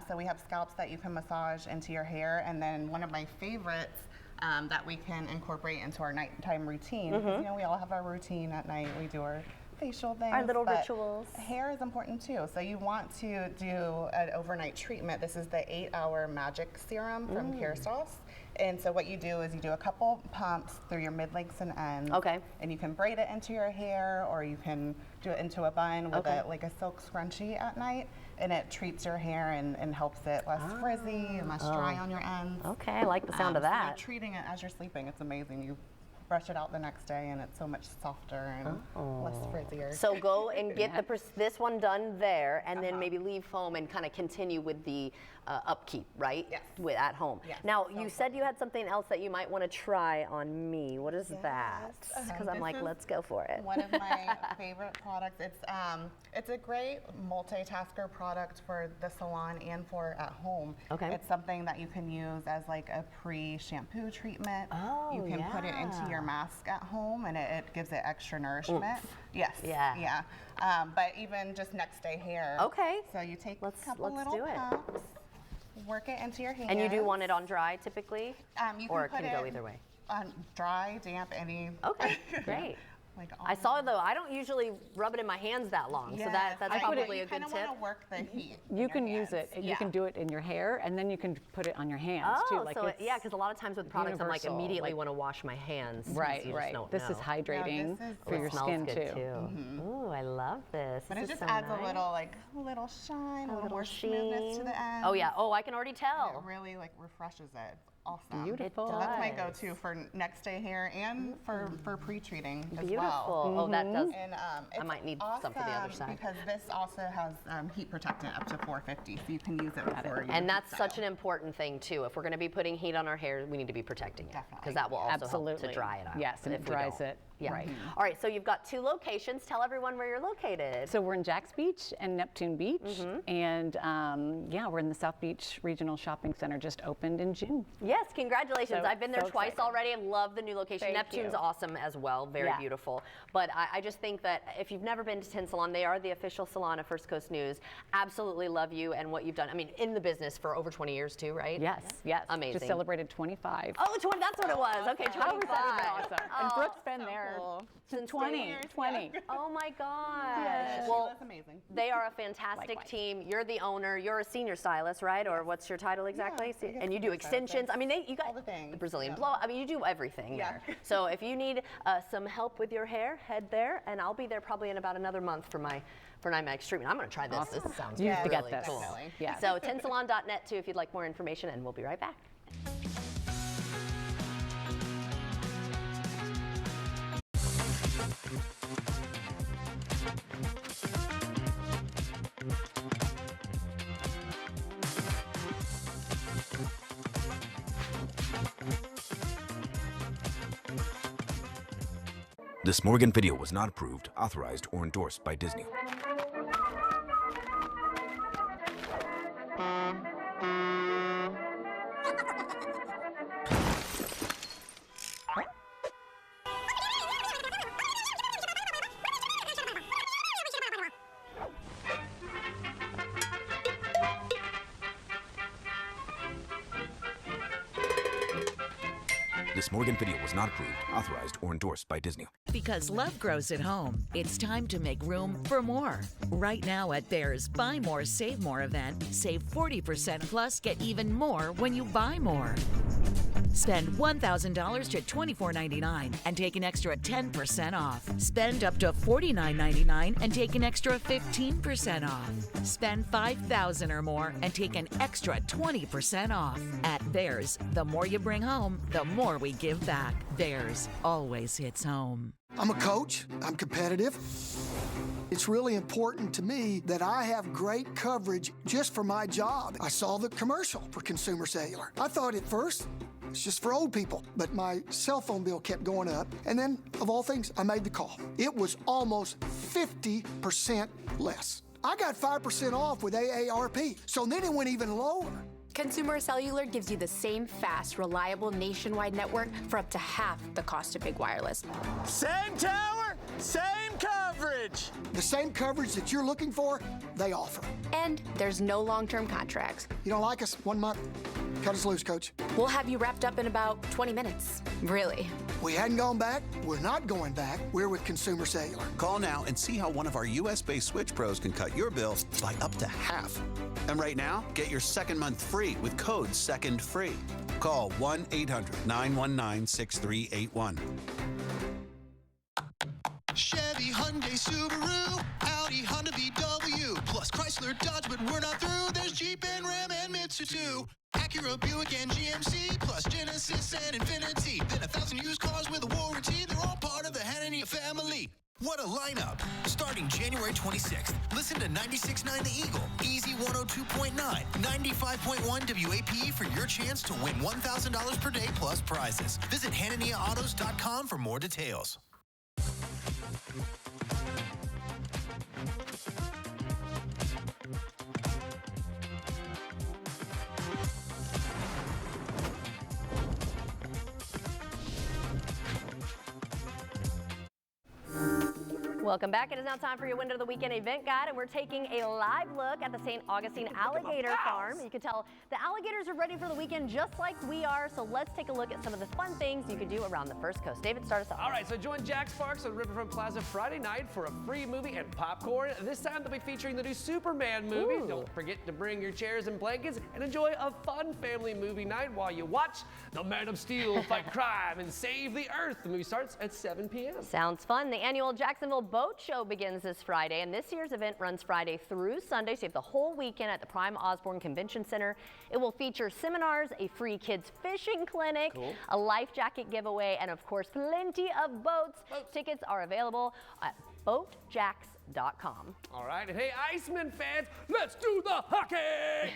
Speaker 5: So we have scalps that you can massage into your hair, and then one of my favorites that we can incorporate into our nighttime routine. You know, we all have our routine at night. We do our facial things.
Speaker 2: Our little rituals.
Speaker 5: Hair is important too. So you want to do an overnight treatment. This is the 8-hour magic serum from Kerastase. And so what you do is you do a couple pumps through your mid-lengths and ends. Okay. And you can braid it into your hair, or you can do it into a bun with like a silk scrunchie at night. And it treats your hair and helps it less frizzy and less dry on your ends.
Speaker 2: Okay, I like the sound of that.
Speaker 5: So you're treating it as you're sleeping. It's amazing. You brush it out the next day, and it's so much softer and less frizzier.
Speaker 2: So go and get this one done there, and then maybe leave home and kind of continue with the upkeep, right?
Speaker 5: Yes.
Speaker 2: At home.
Speaker 5: Yes.
Speaker 2: Now, you said you had something else that you might want to try on me. What is that? Because I'm like, let's go for it.
Speaker 5: One of my favorite products. It's a great multitasker product for the salon and for at home. Okay. It's something that you can use as like a pre-shampoo treatment.
Speaker 2: Oh,
Speaker 5: you can put it into your mask at home, and it gives it extra nourishment. Yes.
Speaker 2: Yeah.
Speaker 5: Yeah. But even just next day hair.
Speaker 2: Okay.
Speaker 5: So you take a couple little
Speaker 2: do it.
Speaker 5: pumps, work it into your hands.
Speaker 2: And you do want it on dry typically?
Speaker 5: You
Speaker 2: or
Speaker 5: can
Speaker 2: it
Speaker 5: put
Speaker 2: can go either way?
Speaker 5: On dry, damp, any.
Speaker 2: Okay, great.
Speaker 5: Like
Speaker 2: I saw though, I don't usually rub it in my hands that long, so that's probably a good tip.
Speaker 5: You kind of want to work the heat.
Speaker 6: You can use it. You can do it in your hair, and then you can put it on your hands too. Like
Speaker 2: yeah, because a I lot of times with products, I'm like
Speaker 6: universal,
Speaker 2: immediately
Speaker 6: like-
Speaker 2: want to wash my hands.
Speaker 6: Right,
Speaker 2: You just
Speaker 6: right.
Speaker 2: don't
Speaker 6: This
Speaker 2: know.
Speaker 6: is hydrating for
Speaker 2: It
Speaker 6: your
Speaker 2: smells
Speaker 6: skin
Speaker 2: good
Speaker 6: too.
Speaker 2: Ooh, I love this.
Speaker 5: But
Speaker 2: This
Speaker 5: it
Speaker 2: is
Speaker 5: just
Speaker 2: so
Speaker 5: adds
Speaker 2: nice.
Speaker 5: a little shine, a little more smoothness to the end.
Speaker 2: Oh yeah. Oh, I can already tell.
Speaker 5: It really like refreshes it. Awesome.
Speaker 2: Beautiful.
Speaker 5: So that's my
Speaker 2: It
Speaker 5: go-to for next day hair and for pre-treating as
Speaker 2: Beautiful.
Speaker 5: well.
Speaker 2: Oh, that does.
Speaker 5: And
Speaker 2: I might need some for the other side.
Speaker 5: because this also has heat protectant up to 450, so you can use it before you.
Speaker 2: And that's such an important thing too. If we're going to be putting heat on our hair, we need to be protecting it because that will also help to dry it out.
Speaker 6: Yes, and
Speaker 2: if
Speaker 6: it
Speaker 2: we
Speaker 6: dries
Speaker 2: don't.
Speaker 6: it.
Speaker 2: Yeah.
Speaker 6: Right.
Speaker 2: All right, so you've got 2 locations. Tell everyone where you're located.
Speaker 6: So we're in Jacks Beach and Neptune Beach, and yeah, we're in the South Beach Regional Shopping Center. Just opened in June.
Speaker 2: Yes, congratulations.
Speaker 6: So-
Speaker 2: I've been there
Speaker 6: so
Speaker 2: twice
Speaker 6: excited.
Speaker 2: already. I love the new location.
Speaker 6: Thank
Speaker 2: Neptune's
Speaker 6: you.
Speaker 2: awesome as well, very
Speaker 6: Yeah.
Speaker 2: beautiful. But I just think that if you've never been to Tin Salon, they are the official salon of First Coast News. Absolutely love you and what you've done. I mean, in the business for over 20 years too, right?
Speaker 6: Yes, yes.
Speaker 2: Amazing.
Speaker 6: Just celebrated 25.
Speaker 2: Oh, 20, that's what it was. Okay, 25.
Speaker 6: How was that awesome? And Brooke's been there
Speaker 2: Since
Speaker 6: 20.
Speaker 2: Oh my gosh.
Speaker 5: Yes,
Speaker 2: Well,
Speaker 5: that's amazing.
Speaker 2: they are a fantastic team. You're the owner. You're a senior stylist, right? Or what's your title exactly?
Speaker 5: Yeah,
Speaker 2: And you do extensions. I mean, you got
Speaker 5: all the things.
Speaker 2: the Brazilian blow. I mean, you do everything there. So if you need some help with your hair, head there, and I'll be there probably in about another month for my NYMEX treatment. I'm going to try this.
Speaker 6: Awesome.
Speaker 2: This sounds
Speaker 6: You have to
Speaker 2: really
Speaker 6: get this.
Speaker 2: cool.
Speaker 5: Definitely.
Speaker 6: Yeah.
Speaker 2: So tinsalon.net too if you'd like more information, and we'll be right back.
Speaker 7: This Morgan video was not approved, authorized, or endorsed by Disney. This Morgan video was not approved, authorized, or endorsed by Disney.
Speaker 8: Because love grows at home, it's time to make room for more. Right now at Bear's Buy More, Save More event, save 40% plus get even more when you buy more. Spend $1,000 to $24.99 and take an extra 10% off. Spend up to $49.99 and take an extra 15% off. Spend $5,000 or more and take an extra 20% off. At Bear's, the more you bring home, the more we give back. Bear's always hits home.
Speaker 9: I'm a coach. I'm competitive. It's really important to me that I have great coverage just for my job. I saw the commercial for Consumer Cellular. I thought at first it's just for old people, but my cell phone bill kept going up. And then, of all things, I made the call. It was almost 50% less. I got 5% off with AARP, so then it went even lower.
Speaker 10: Consumer Cellular gives you the same fast, reliable nationwide network for up to half the cost of big wireless.
Speaker 9: Same tower, same coverage. The same coverage that you're looking for, they offer.
Speaker 10: And there's no long-term contracts.
Speaker 9: You don't like us? 1 month. Cut us loose, Coach.
Speaker 10: We'll have you wrapped up in about 20 minutes. Really.
Speaker 9: We hadn't gone back. We're not going back. We're with Consumer Cellular.
Speaker 12: Call now and see how one of our US-based Switch Pros can cut your bill by up to half. And right now, get your second month free with code SECONDFREE. Call 1-800-919-6381.
Speaker 13: Chevy, Hyundai, Subaru, Audi, Honda, VW, plus Chrysler, Dodge, but we're not through. There's Jeep and Ram and Mitsubishi, Acura, Buick, and GMC, plus Genesis and Infiniti. Then 1,000 used cars with a warranty. They're all part of the Hanania family.
Speaker 14: What a lineup! Starting January 26th, listen to 96.9 The Eagle, Easy 102.9, 95.1 WAPE for your chance to win $1,000 per day plus prizes. Visit HananiaAutos.com for more details.
Speaker 2: Welcome back. It is now time for your Window of the Weekend event guide, and we're taking a live look at the St. Augustine Alligator Farm. You can tell the alligators are ready for the weekend just like we are, so let's take a look at some of the fun things you can do around the First Coast. David, start us off.
Speaker 3: All right, so join Jack Sparks on Riverfront Plaza Friday night for a free movie and popcorn. This time they'll be featuring the new Superman movie.
Speaker 2: Ooh.
Speaker 3: Don't forget to bring your chairs and blankets and enjoy a fun family movie night while you watch the Man of Steel fight crime and save the Earth. The movie starts at 7 p.m.
Speaker 2: Sounds fun. The annual Jacksonville Boat Show begins this Friday, and this year's event runs Friday through Sunday, so you have the whole weekend at the Prime Osborne Convention Center. It will feature seminars, a free kids fishing clinic, a life jacket giveaway, and of course, plenty of boats. Tickets are available at boatjacks.com.
Speaker 3: All right, and hey, Iceman fans, let's do the hockey!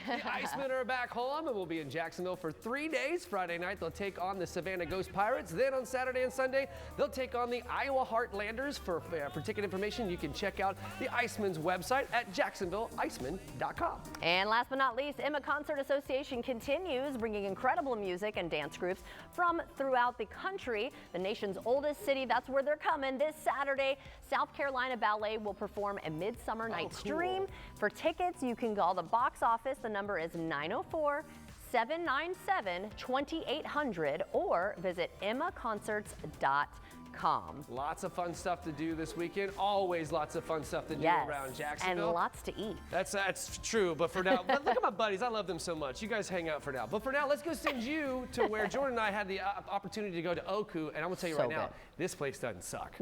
Speaker 3: The Icemen are back home and will be in Jacksonville for 3 days. Friday night, they'll take on the Savannah Ghost Pirates. Then on Saturday and Sunday, they'll take on the Iowa Heartlanders. For ticket information, you can check out the Icemen's website at jacksonvilleicemen.com.
Speaker 2: And last but not least, Emma Concert Association continues bringing incredible music and dance groups from throughout the country. The nation's oldest city, that's where they're coming this Saturday. South Carolina Ballet will perform a Midsummer Night's Dream. For tickets, you can call the box office. The number is 904-797-2800 or visit emmaconcerts.com.
Speaker 3: Lots of fun stuff to do this weekend. Always lots of fun stuff to do around Jacksonville.
Speaker 2: And lots to eat.
Speaker 3: That's true, but for now, look at my buddies. I love them so much. You guys hang out for now. But for now, let's go send you to where Jordan and I had the opportunity to go to Oku, and I'm going to tell you right now, this place doesn't suck.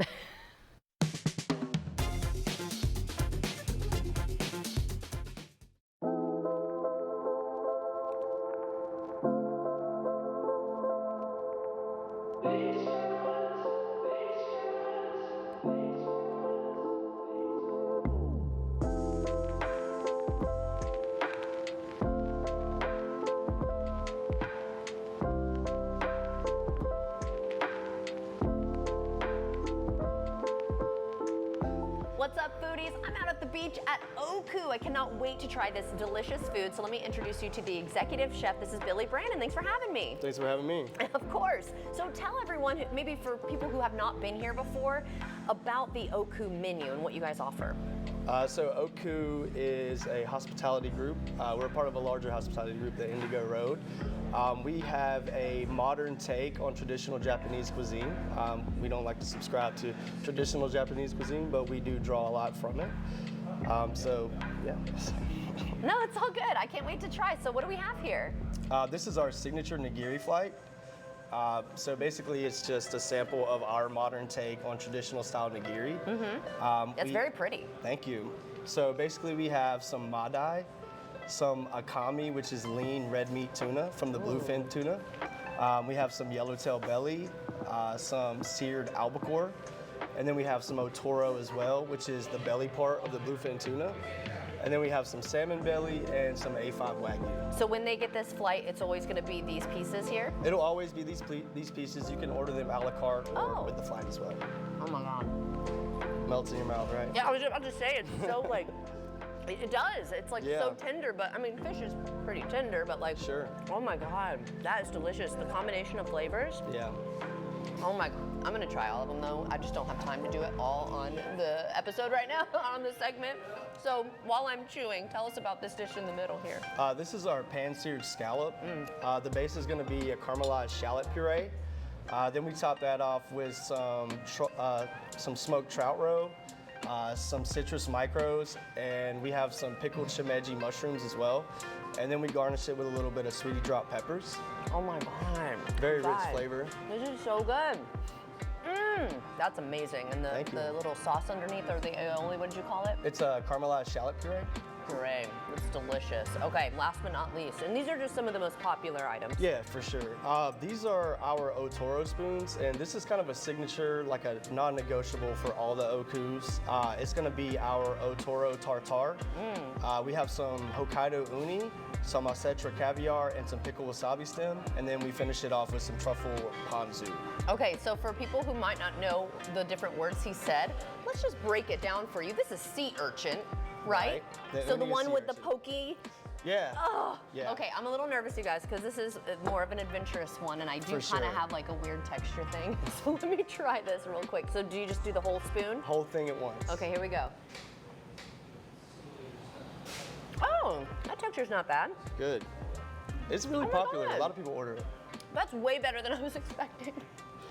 Speaker 2: What's up, foodies? I'm out at the beach at Oku. I cannot wait to try this delicious food. So let me introduce you to the executive chef. This is Billy Brandon. Thanks for having me.
Speaker 11: Thanks for having me.
Speaker 2: Of course. So tell everyone, maybe for people who have not been here before, about the Oku menu and what you guys offer.
Speaker 11: So Oku is a hospitality group. We're a part of a larger hospitality group, the Indigo Road. We have a modern take on traditional Japanese cuisine. We don't like to subscribe to traditional Japanese cuisine, but we do draw a lot from it. So, yeah.
Speaker 2: No, it's all good. I can't wait to try. So what do we have here?
Speaker 11: This is our signature nigiri flight. So basically, it's just a sample of our modern take on traditional style nigiri.
Speaker 2: It's very pretty.
Speaker 11: Thank you. So basically, we have some madai, some akami, which is lean red meat tuna from the bluefin tuna. We have some yellowtail belly, some seared albacore, and then we have some otoro as well, which is the belly part of the bluefin tuna. And then we have some salmon belly and some A5 Wagyu.
Speaker 2: So when they get this flight, it's always going to be these pieces here?
Speaker 11: It'll always be these pieces. You can order them a la carte or with the flight as well.
Speaker 2: Oh my God.
Speaker 11: Melts in your mouth, right?
Speaker 2: Yeah, I was about to say, it's so like, it does. It's like so tender, but I mean, fish is pretty tender, but like, oh my God, that is delicious. The combination of flavors.
Speaker 11: Yeah.
Speaker 2: Oh my, I'm gonna try all of them though. I just don't have time to do it all on the episode right now, on the segment. So while I'm chewing, tell us about this dish in the middle here.
Speaker 11: This is our pan-seared scallop. The base is gonna be a caramelized shallot puree. Then we top that off with some smoked trout roe, some citrus micros, and we have some pickled shimeji mushrooms as well. And then we garnish it with a little bit of sweetie drop peppers.
Speaker 2: Oh my God.
Speaker 11: Very rich flavor.
Speaker 2: This is so good. That's amazing. And the little sauce underneath, or the aioli, what did you call it?
Speaker 11: It's a caramelized shallot puree.
Speaker 2: Puree. It's delicious. Okay, last but not least, and these are just some of the most popular items.
Speaker 11: Yeah, for sure. These are our Otoro spoons, and this is kind of a signature, like a non-negotiable for all the Okus. It's gonna be our Otoro tartare. We have some Hokkaido uni, some acetra caviar, and some pickled wasabi stem, and then we finish it off with some truffle ponzu.
Speaker 2: Okay, so for people who might not know the different words he said, let's just break it down for you. This is sea urchin, right?
Speaker 11: The
Speaker 2: So the
Speaker 11: uni is
Speaker 2: one
Speaker 11: sea
Speaker 2: with the
Speaker 11: urchin.
Speaker 2: pokey
Speaker 11: Yeah.
Speaker 2: Oh,
Speaker 11: Yeah.
Speaker 2: okay. I'm a little nervous, you guys, because this is more of an adventurous one, and I do
Speaker 11: For
Speaker 2: kind of
Speaker 11: sure.
Speaker 2: have like a weird texture thing. So let me try this real quick. So do you just do the whole spoon?
Speaker 11: Whole thing at once.
Speaker 2: Okay, here we go. Oh, that texture's not bad.
Speaker 11: Good. It's really
Speaker 2: Oh my
Speaker 11: popular.
Speaker 2: God.
Speaker 11: A lot of people order it.
Speaker 2: That's way better than I was expecting.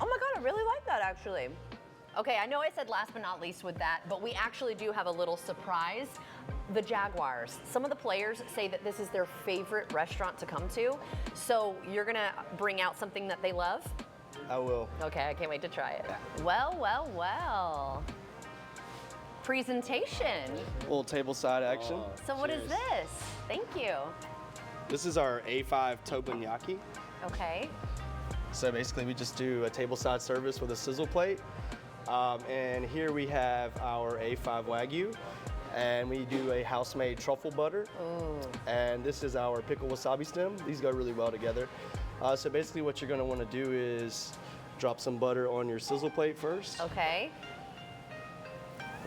Speaker 2: Oh my God, I really like that actually. Okay, I know I said last but not least with that, but we actually do have a little surprise. The Jaguars. Some of the players say that this is their favorite restaurant to come to. So you're gonna bring out something that they love?
Speaker 11: I will.
Speaker 2: Okay, I can't wait to try it. Well, well, well. Presentation.
Speaker 11: A little table side action.
Speaker 2: So what is this? Thank you.
Speaker 11: This is our A5 teppanyaki.
Speaker 2: Okay.
Speaker 11: So basically we just do a table side service with a sizzle plate. And here we have our A5 Wagyu. And we do a house-made truffle butter.
Speaker 2: Ooh.
Speaker 11: And this is our pickle wasabi stem. These go really well together. So basically what you're gonna wanna do is drop some butter on your sizzle plate first.
Speaker 2: Okay.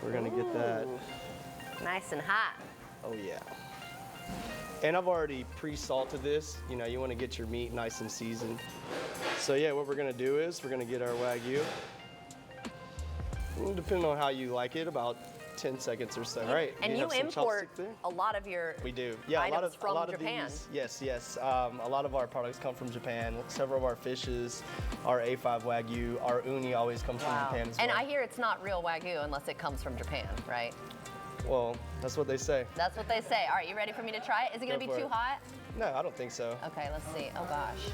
Speaker 11: We're gonna get that.
Speaker 2: Nice and hot.
Speaker 11: Oh yeah. And I've already pre-salted this. You know, you wanna get your meat nice and seasoned. So yeah, what we're gonna do is we're gonna get our Wagyu. Depending on how you like it, about 10 seconds or so, right?
Speaker 2: And you
Speaker 11: have some
Speaker 2: import
Speaker 11: chopstick there?
Speaker 2: a lot of your
Speaker 11: We do. Yeah,
Speaker 2: items from
Speaker 11: a lot
Speaker 2: Japan.
Speaker 11: Of these, yes. A lot of our products come from Japan. Several of our fishes, our A5 Wagyu, our uni always comes from Japan as well.
Speaker 2: And I hear it's not real Wagyu unless it comes from Japan, right?
Speaker 11: Well, that's what they say.
Speaker 2: That's what they say. All right, you ready for me to try it? Is it gonna
Speaker 11: Go
Speaker 2: be
Speaker 11: for
Speaker 2: too
Speaker 11: it.
Speaker 2: hot?
Speaker 11: No, I don't think so.
Speaker 2: Okay, let's see. Oh gosh.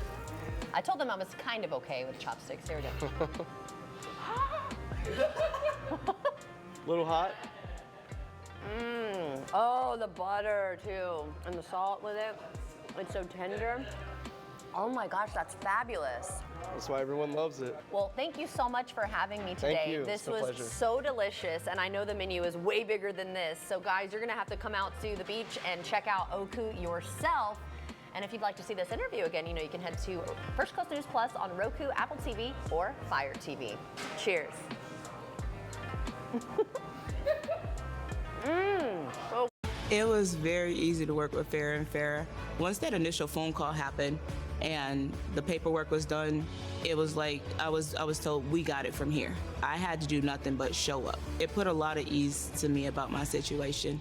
Speaker 2: I told them I was kind of okay with chopsticks. Here we go.
Speaker 11: Little hot?
Speaker 2: Mmm. Oh, the butter too. And the salt with it. It's so tender. Oh my gosh, that's fabulous.
Speaker 11: That's why everyone loves it.
Speaker 2: Well, thank you so much for having me today.
Speaker 11: Thank you.
Speaker 2: This
Speaker 11: It's a
Speaker 2: was
Speaker 11: pleasure.
Speaker 2: so delicious, and I know the menu is way bigger than this. So guys, you're gonna have to come out to the beach and check out Oku yourself. And if you'd like to see this interview again, you know, you can head to First Coast News Plus on Roku, Apple TV, or Fire TV. Cheers. So
Speaker 15: It was very easy to work with Farrah and Farrah. Once that initial phone call happened and the paperwork was done, it was like I was told, we got it from here. I had to do nothing but show up. It put a lot of ease to me about my situation.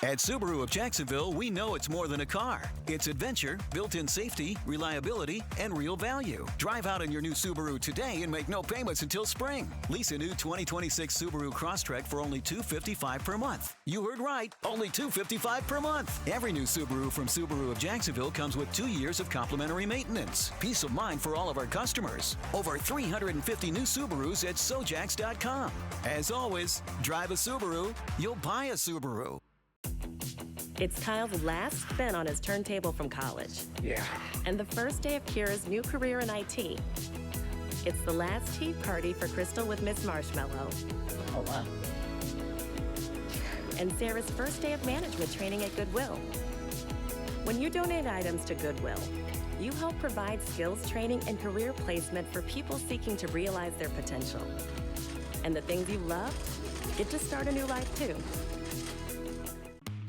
Speaker 23: At Subaru of Jacksonville, we know it's more than a car. It's adventure, built-in safety, reliability, and real value. Drive out in your new Subaru today and make no payments until spring. Lease a new 2026 Subaru Crosstrek for only $255 per month. You heard right, only $255 per month. Every new Subaru from Subaru of Jacksonville comes with 2 years of complimentary maintenance. Peace of mind for all of our customers. Over 350 new Subarus at Sojacks.com. As always, drive a Subaru, you'll buy a Subaru.
Speaker 16: It's Kyle's last spin on his turntable from college.
Speaker 22: Yeah.
Speaker 16: And the first day of Kira's new career in IT. It's the last tea party for Crystal with Miss Marshmallow.
Speaker 22: Oh, wow.
Speaker 16: And Sarah's first day of management training at Goodwill. When you donate items to Goodwill, you help provide skills training and career placement for people seeking to realize their potential. And the things you love get to start a new life too.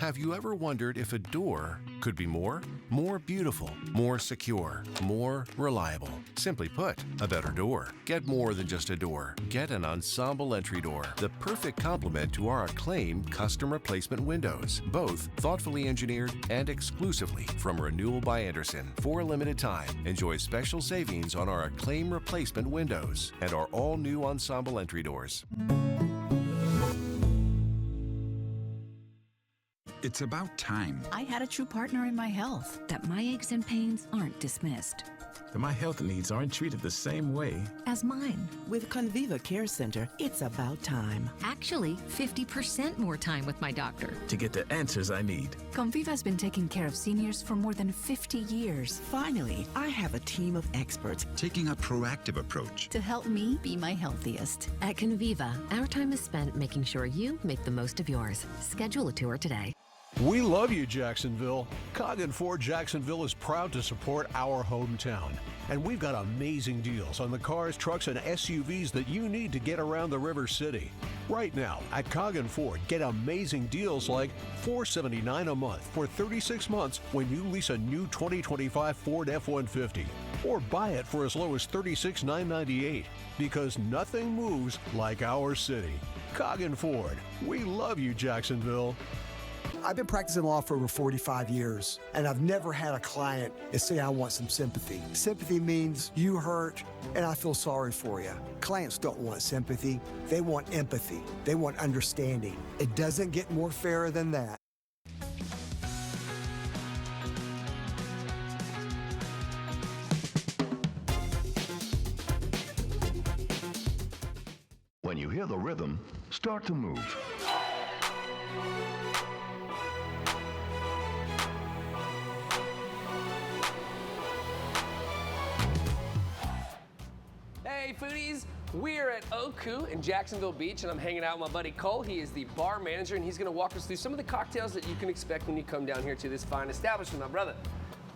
Speaker 17: Have you ever wondered if a door could be more? More beautiful, more secure, more reliable. Simply put, a better door. Get more than just a door. Get an ensemble entry door, the perfect complement to our acclaimed custom replacement windows. Both thoughtfully engineered and exclusively from Renewal by Andersen. For a limited time, enjoy special savings on our acclaimed replacement windows and our all-new ensemble entry doors.
Speaker 18: It's about time
Speaker 19: I had a true partner in my health, that my aches and pains aren't dismissed.
Speaker 18: that my health needs aren't treated the same way.
Speaker 19: As mine.
Speaker 20: With Conviva Care Center, it's about time.
Speaker 24: Actually, 50% more time with my doctor.
Speaker 18: To get the answers I need.
Speaker 19: Conviva's been taking care of seniors for more than 50 years.
Speaker 20: Finally, I have a team of experts
Speaker 18: taking a proactive approach
Speaker 19: to help me be my healthiest.
Speaker 24: At Conviva, our time is spent making sure you make the most of yours. Schedule a tour today.
Speaker 1: We love you, Jacksonville. Coggin Ford Jacksonville is proud to support our hometown. And we've got amazing deals on the cars, trucks, and SUVs that you need to get around the River City. Right now, at Coggin Ford, get amazing deals like $479 a month for 36 months when you lease a new 2025 Ford F-150. Or buy it for as low as $36,998. Because nothing moves like our city. Coggin Ford. We love you, Jacksonville.
Speaker 4: I've been practicing law for over 45 years, and I've never had a client that say, I want some sympathy. Sympathy means you hurt, and I feel sorry for you. Clients don't want sympathy. They want empathy. They want understanding. It doesn't get more fair than that.
Speaker 5: When you hear the rhythm, start to move.
Speaker 3: Hey foodies, we're at Oku in Jacksonville Beach and I'm hanging out with my buddy Cole. He is the bar manager and he's gonna walk us through some of the cocktails that you can expect when you come down here to this fine establishment, my brother.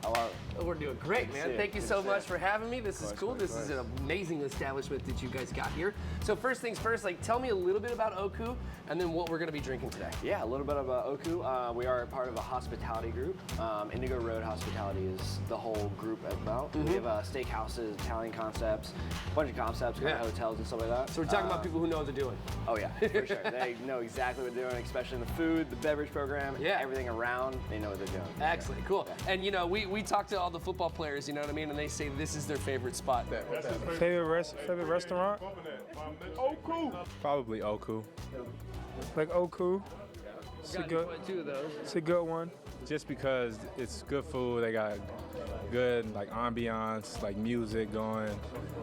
Speaker 11: How are
Speaker 3: we? We're doing great, man. Thank you so much for having me. This is cool. This is an amazing establishment that you guys got here. So first things first, like tell me a little bit about Oku and then what we're gonna be drinking today.
Speaker 11: Yeah, a little bit about Oku. We are part of a hospitality group. Indigo Road Hospitality is the whole group about. We have steakhouses, Italian concepts, a bunch of concepts, hotels and stuff like that.
Speaker 3: So we're talking about people who know what they're doing.
Speaker 11: Oh yeah, for sure. They know exactly what they're doing, especially in the food, the beverage program, everything around, they know what they're doing.
Speaker 3: Excellent, cool. And you know, we talk to all the football players, you know what I mean? And they say this is their favorite spot there.
Speaker 21: Favorite restaurant? Oku. Probably Oku. Like Oku. It's a good.
Speaker 3: Two of those.
Speaker 21: It's a good one. Just because it's good food. They got good like ambiance, like music going.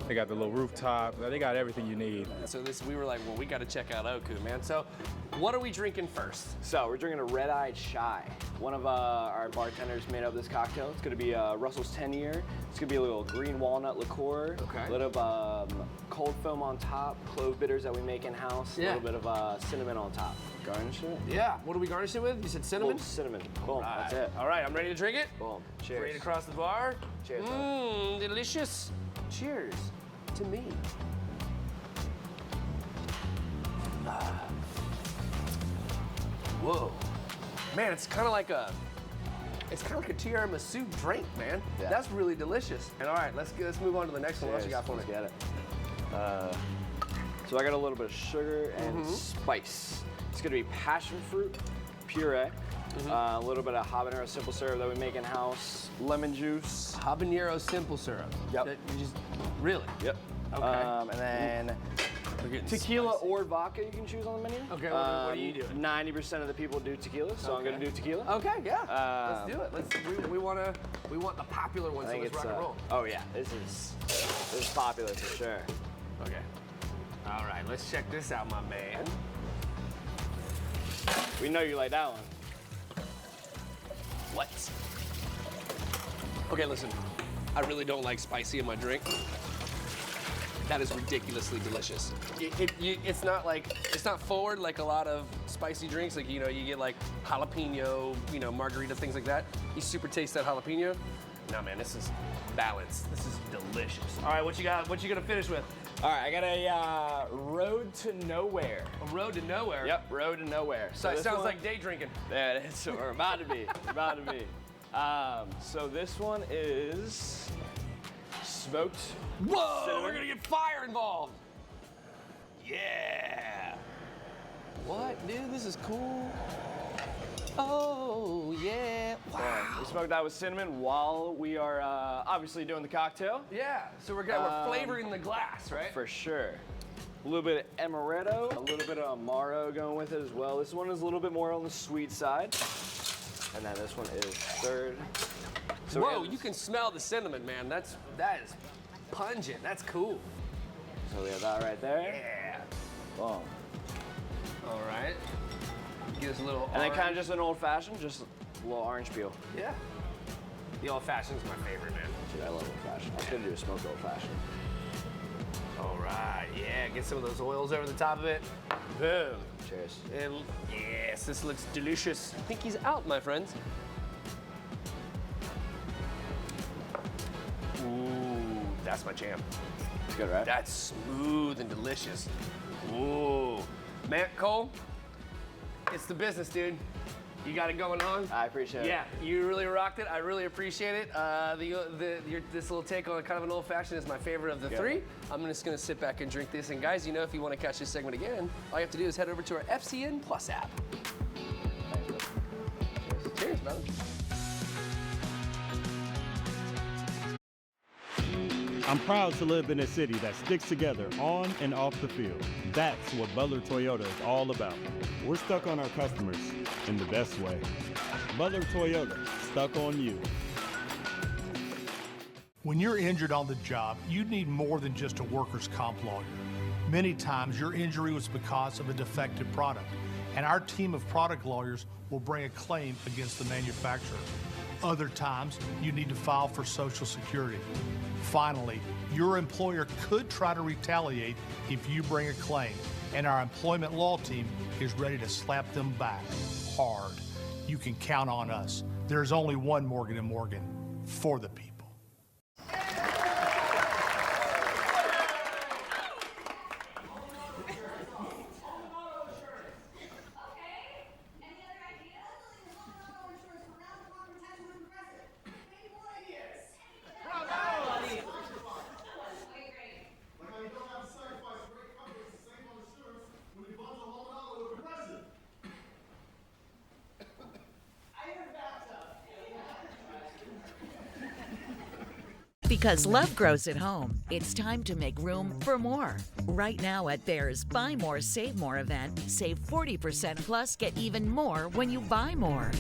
Speaker 21: They got the little rooftop. They got everything you need.
Speaker 3: So we were like, well, we got to check out Oku, man. So what are we drinking first?
Speaker 11: So we're drinking a Red-Eyed Shy. One of our bartenders made up this cocktail. It's going to be Russell's 10-year. It's going to be a little green walnut liqueur, a little cold foam on top, clove bitters that we make in-house, a little bit of cinnamon on top. Garnish it?
Speaker 3: Yeah. What do we garnish it with? You said cinnamon?
Speaker 11: Cinnamon. Boom. That's it.
Speaker 3: All right, I'm ready to drink it.
Speaker 11: Boom. Cheers.
Speaker 3: Straight across the bar.
Speaker 11: Cheers.
Speaker 3: Mmm, delicious. Cheers to me. Whoa. Man, it's kind of like a tiramisu drink, man.
Speaker 11: Yeah.
Speaker 3: That's really delicious. And all right, let's move on to the next one. What else you got for me?
Speaker 11: Let's get it. So I got a little bit of sugar and spice. It's gonna be passion fruit puree, a little bit of habanero simple syrup that we make in-house, lemon juice.
Speaker 3: Habanero simple syrup?
Speaker 11: Yep.
Speaker 3: Really?
Speaker 11: Yep.
Speaker 3: Okay.
Speaker 11: And then tequila or vodka you can choose on the menu.
Speaker 3: Okay, what are you doing?
Speaker 11: 90% of the people do tequila, so I'm gonna do tequila.
Speaker 3: Okay, yeah. Let's do it. We want the popular one, so let's rock and roll.
Speaker 11: Oh yeah, this is popular for sure.
Speaker 3: Okay. All right, let's check this out, my man.
Speaker 11: We know you like that one.
Speaker 3: What? Okay, listen. I really don't like spicy in my drink. That is ridiculously delicious. It's not forward like a lot of spicy drinks. Like, you know, you get like jalapeno, you know, margarita, things like that. You super taste that jalapeno. No, man, this is balanced. This is delicious. All right, what you got? What you gonna finish with?
Speaker 11: All right, I got a Road to Nowhere.
Speaker 3: A Road to Nowhere?
Speaker 11: Yep, Road to Nowhere.
Speaker 3: So it sounds like day drinking.
Speaker 11: Yeah, it is. So we're about to be. About to be. So this one is smoked.
Speaker 3: Whoa!
Speaker 11: cinnamon.
Speaker 3: We're gonna get fire involved. Yeah. What, dude? This is cool. Oh yeah! Wow.
Speaker 11: We smoked that with cinnamon while we are obviously doing the cocktail.
Speaker 3: Yeah. So we're flavoring the glass, right?
Speaker 11: For sure. A little bit of amaretto, a little bit of amaro going with it as well. This one is a little bit more on the sweet side, and then this one is third. So
Speaker 3: whoa! You can smell the cinnamon, man. That is pungent. That's cool.
Speaker 11: So we have that right there.
Speaker 3: Yeah.
Speaker 11: Boom.
Speaker 3: All right. Give us a little.
Speaker 11: And then kind of just an old fashioned, just a little orange peel.
Speaker 3: Yeah. The old fashioned is my favorite, man.
Speaker 11: Dude, I love old fashioned. I was gonna do a smoked old fashioned.
Speaker 3: All right. Yeah. Get some of those oils over the top of it. Boom. Cheers. And yes, this looks delicious. I think he's out, my friends. Ooh, that's my jam.
Speaker 6: It's good, right?
Speaker 3: That's smooth and delicious. Ooh. Man, Cole, it's the business, dude. You got it going on.
Speaker 6: I appreciate it.
Speaker 3: Yeah, you really rocked it. I really appreciate it. This little take on kind of an old-fashioned is my favorite of the three. I'm just gonna sit back and drink this. And guys, you know, if you want to catch this segment again, all you have to do is head over to our FCN Plus app. Cheers, brother.
Speaker 7: I'm proud to live in a city that sticks together on and off the field. That's what Butler Toyota is all about. We're stuck on our customers in the best way. Butler Toyota, stuck on you.
Speaker 8: When you're injured on the job, you need more than just a workers' comp lawyer. Many times your injury was because of a defective product, and our team of product lawyers will bring a claim against the manufacturer. Other times, you need to file for Social Security. Finally, your employer could try to retaliate if you bring a claim, and our employment law team is ready to slap them back hard. You can count on us. There's only one Morgan & Morgan for the people.
Speaker 10: Because love grows at home, it's time to make room for more. Right now at Behr's Buy More, Save More event, save 40% plus get even more when you buy more.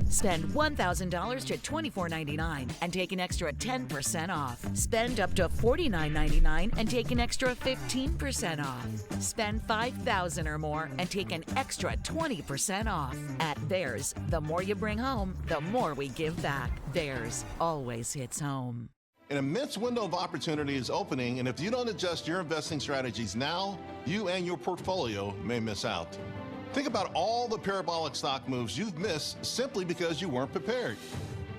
Speaker 10: Spend $1,000 to $24.99 and take an extra 10% off. Spend up to $49.99 and take an extra 15% off. Spend $5,000 or more and take an extra 20% off. At Behr's, the more you bring home, the more we give back. Behr's always hits home.
Speaker 25: An immense window of opportunity is opening, and if you don't adjust your investing strategies now, you and your portfolio may miss out. Think about all the parabolic stock moves you've missed simply because you weren't prepared.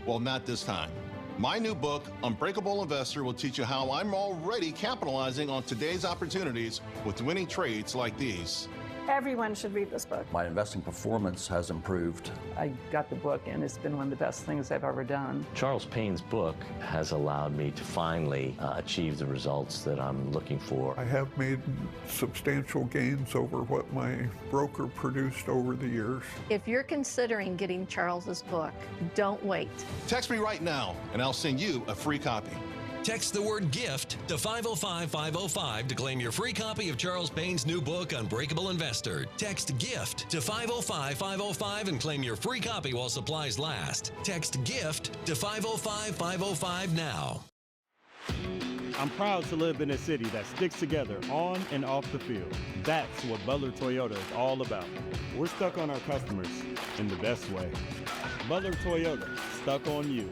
Speaker 25: Well, not this time. My new book, Unbreakable Investor, will teach you how I'm already capitalizing on today's opportunities with winning trades like these.
Speaker 26: Everyone should read this book.
Speaker 27: My investing performance has improved.
Speaker 28: I got the book, and it's been one of the best things I've ever done.
Speaker 29: Charles Payne's book has allowed me to finally achieve the results that I'm looking for.
Speaker 30: I have made substantial gains over what my broker produced over the years.
Speaker 26: If you're considering getting Charles's book, don't wait.
Speaker 25: Text me right now, and I'll send you a free copy.
Speaker 31: Text the word GIFT to 505-505 to claim your free copy of Charles Payne's new book, Unbreakable Investor. Text GIFT to 505-505 and claim your free copy while supplies last. Text GIFT to 505-505 now.
Speaker 7: I'm proud to live in a city that sticks together on and off the field. That's what Butler Toyota is all about. We're stuck on our customers in the best way. Butler Toyota, stuck on you.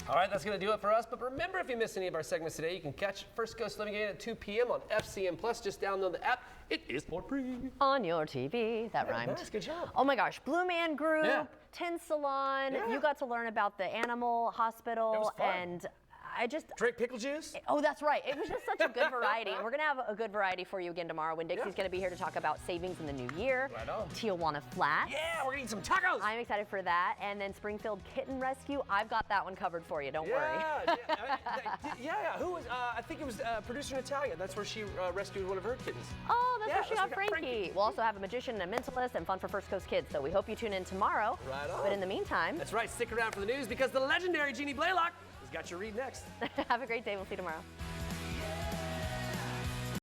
Speaker 3: All right, that's going to do it for us. But remember, if you missed any of our segments today, you can catch First Coast Living again at 2 p.m. on FCN Plus. Just download the app. It is for free.
Speaker 2: On your TV. That rhymed.
Speaker 3: Nice, good job.
Speaker 2: Oh my gosh, Blue Man Group, Tin Salon. You got to learn about the animal hospital and I just
Speaker 3: drink pickle juice.
Speaker 2: Oh, that's right. It was just such a good variety. We're gonna have a good variety for you again tomorrow. When Dixie's gonna be here to talk about savings in the new year.
Speaker 3: Right on.
Speaker 2: Tijuana Flats.
Speaker 3: Yeah, we're gonna eat some tacos.
Speaker 2: I'm excited for that. And then Springfield Kitten Rescue. I've got that one covered for you. Don't worry.
Speaker 3: Yeah. Who was? I think it was producer Natalia. That's where she rescued one of her kittens.
Speaker 2: Oh, that's where she got Frankie. We'll also have a magician and a mentalist and fun for First Coast kids. So we hope you tune in tomorrow.
Speaker 3: Right on.
Speaker 2: But in the meantime,
Speaker 3: that's right. Stick around for the news because the legendary Jeannie Blaylock has got your read next.
Speaker 2: Have a great day. We'll see you tomorrow.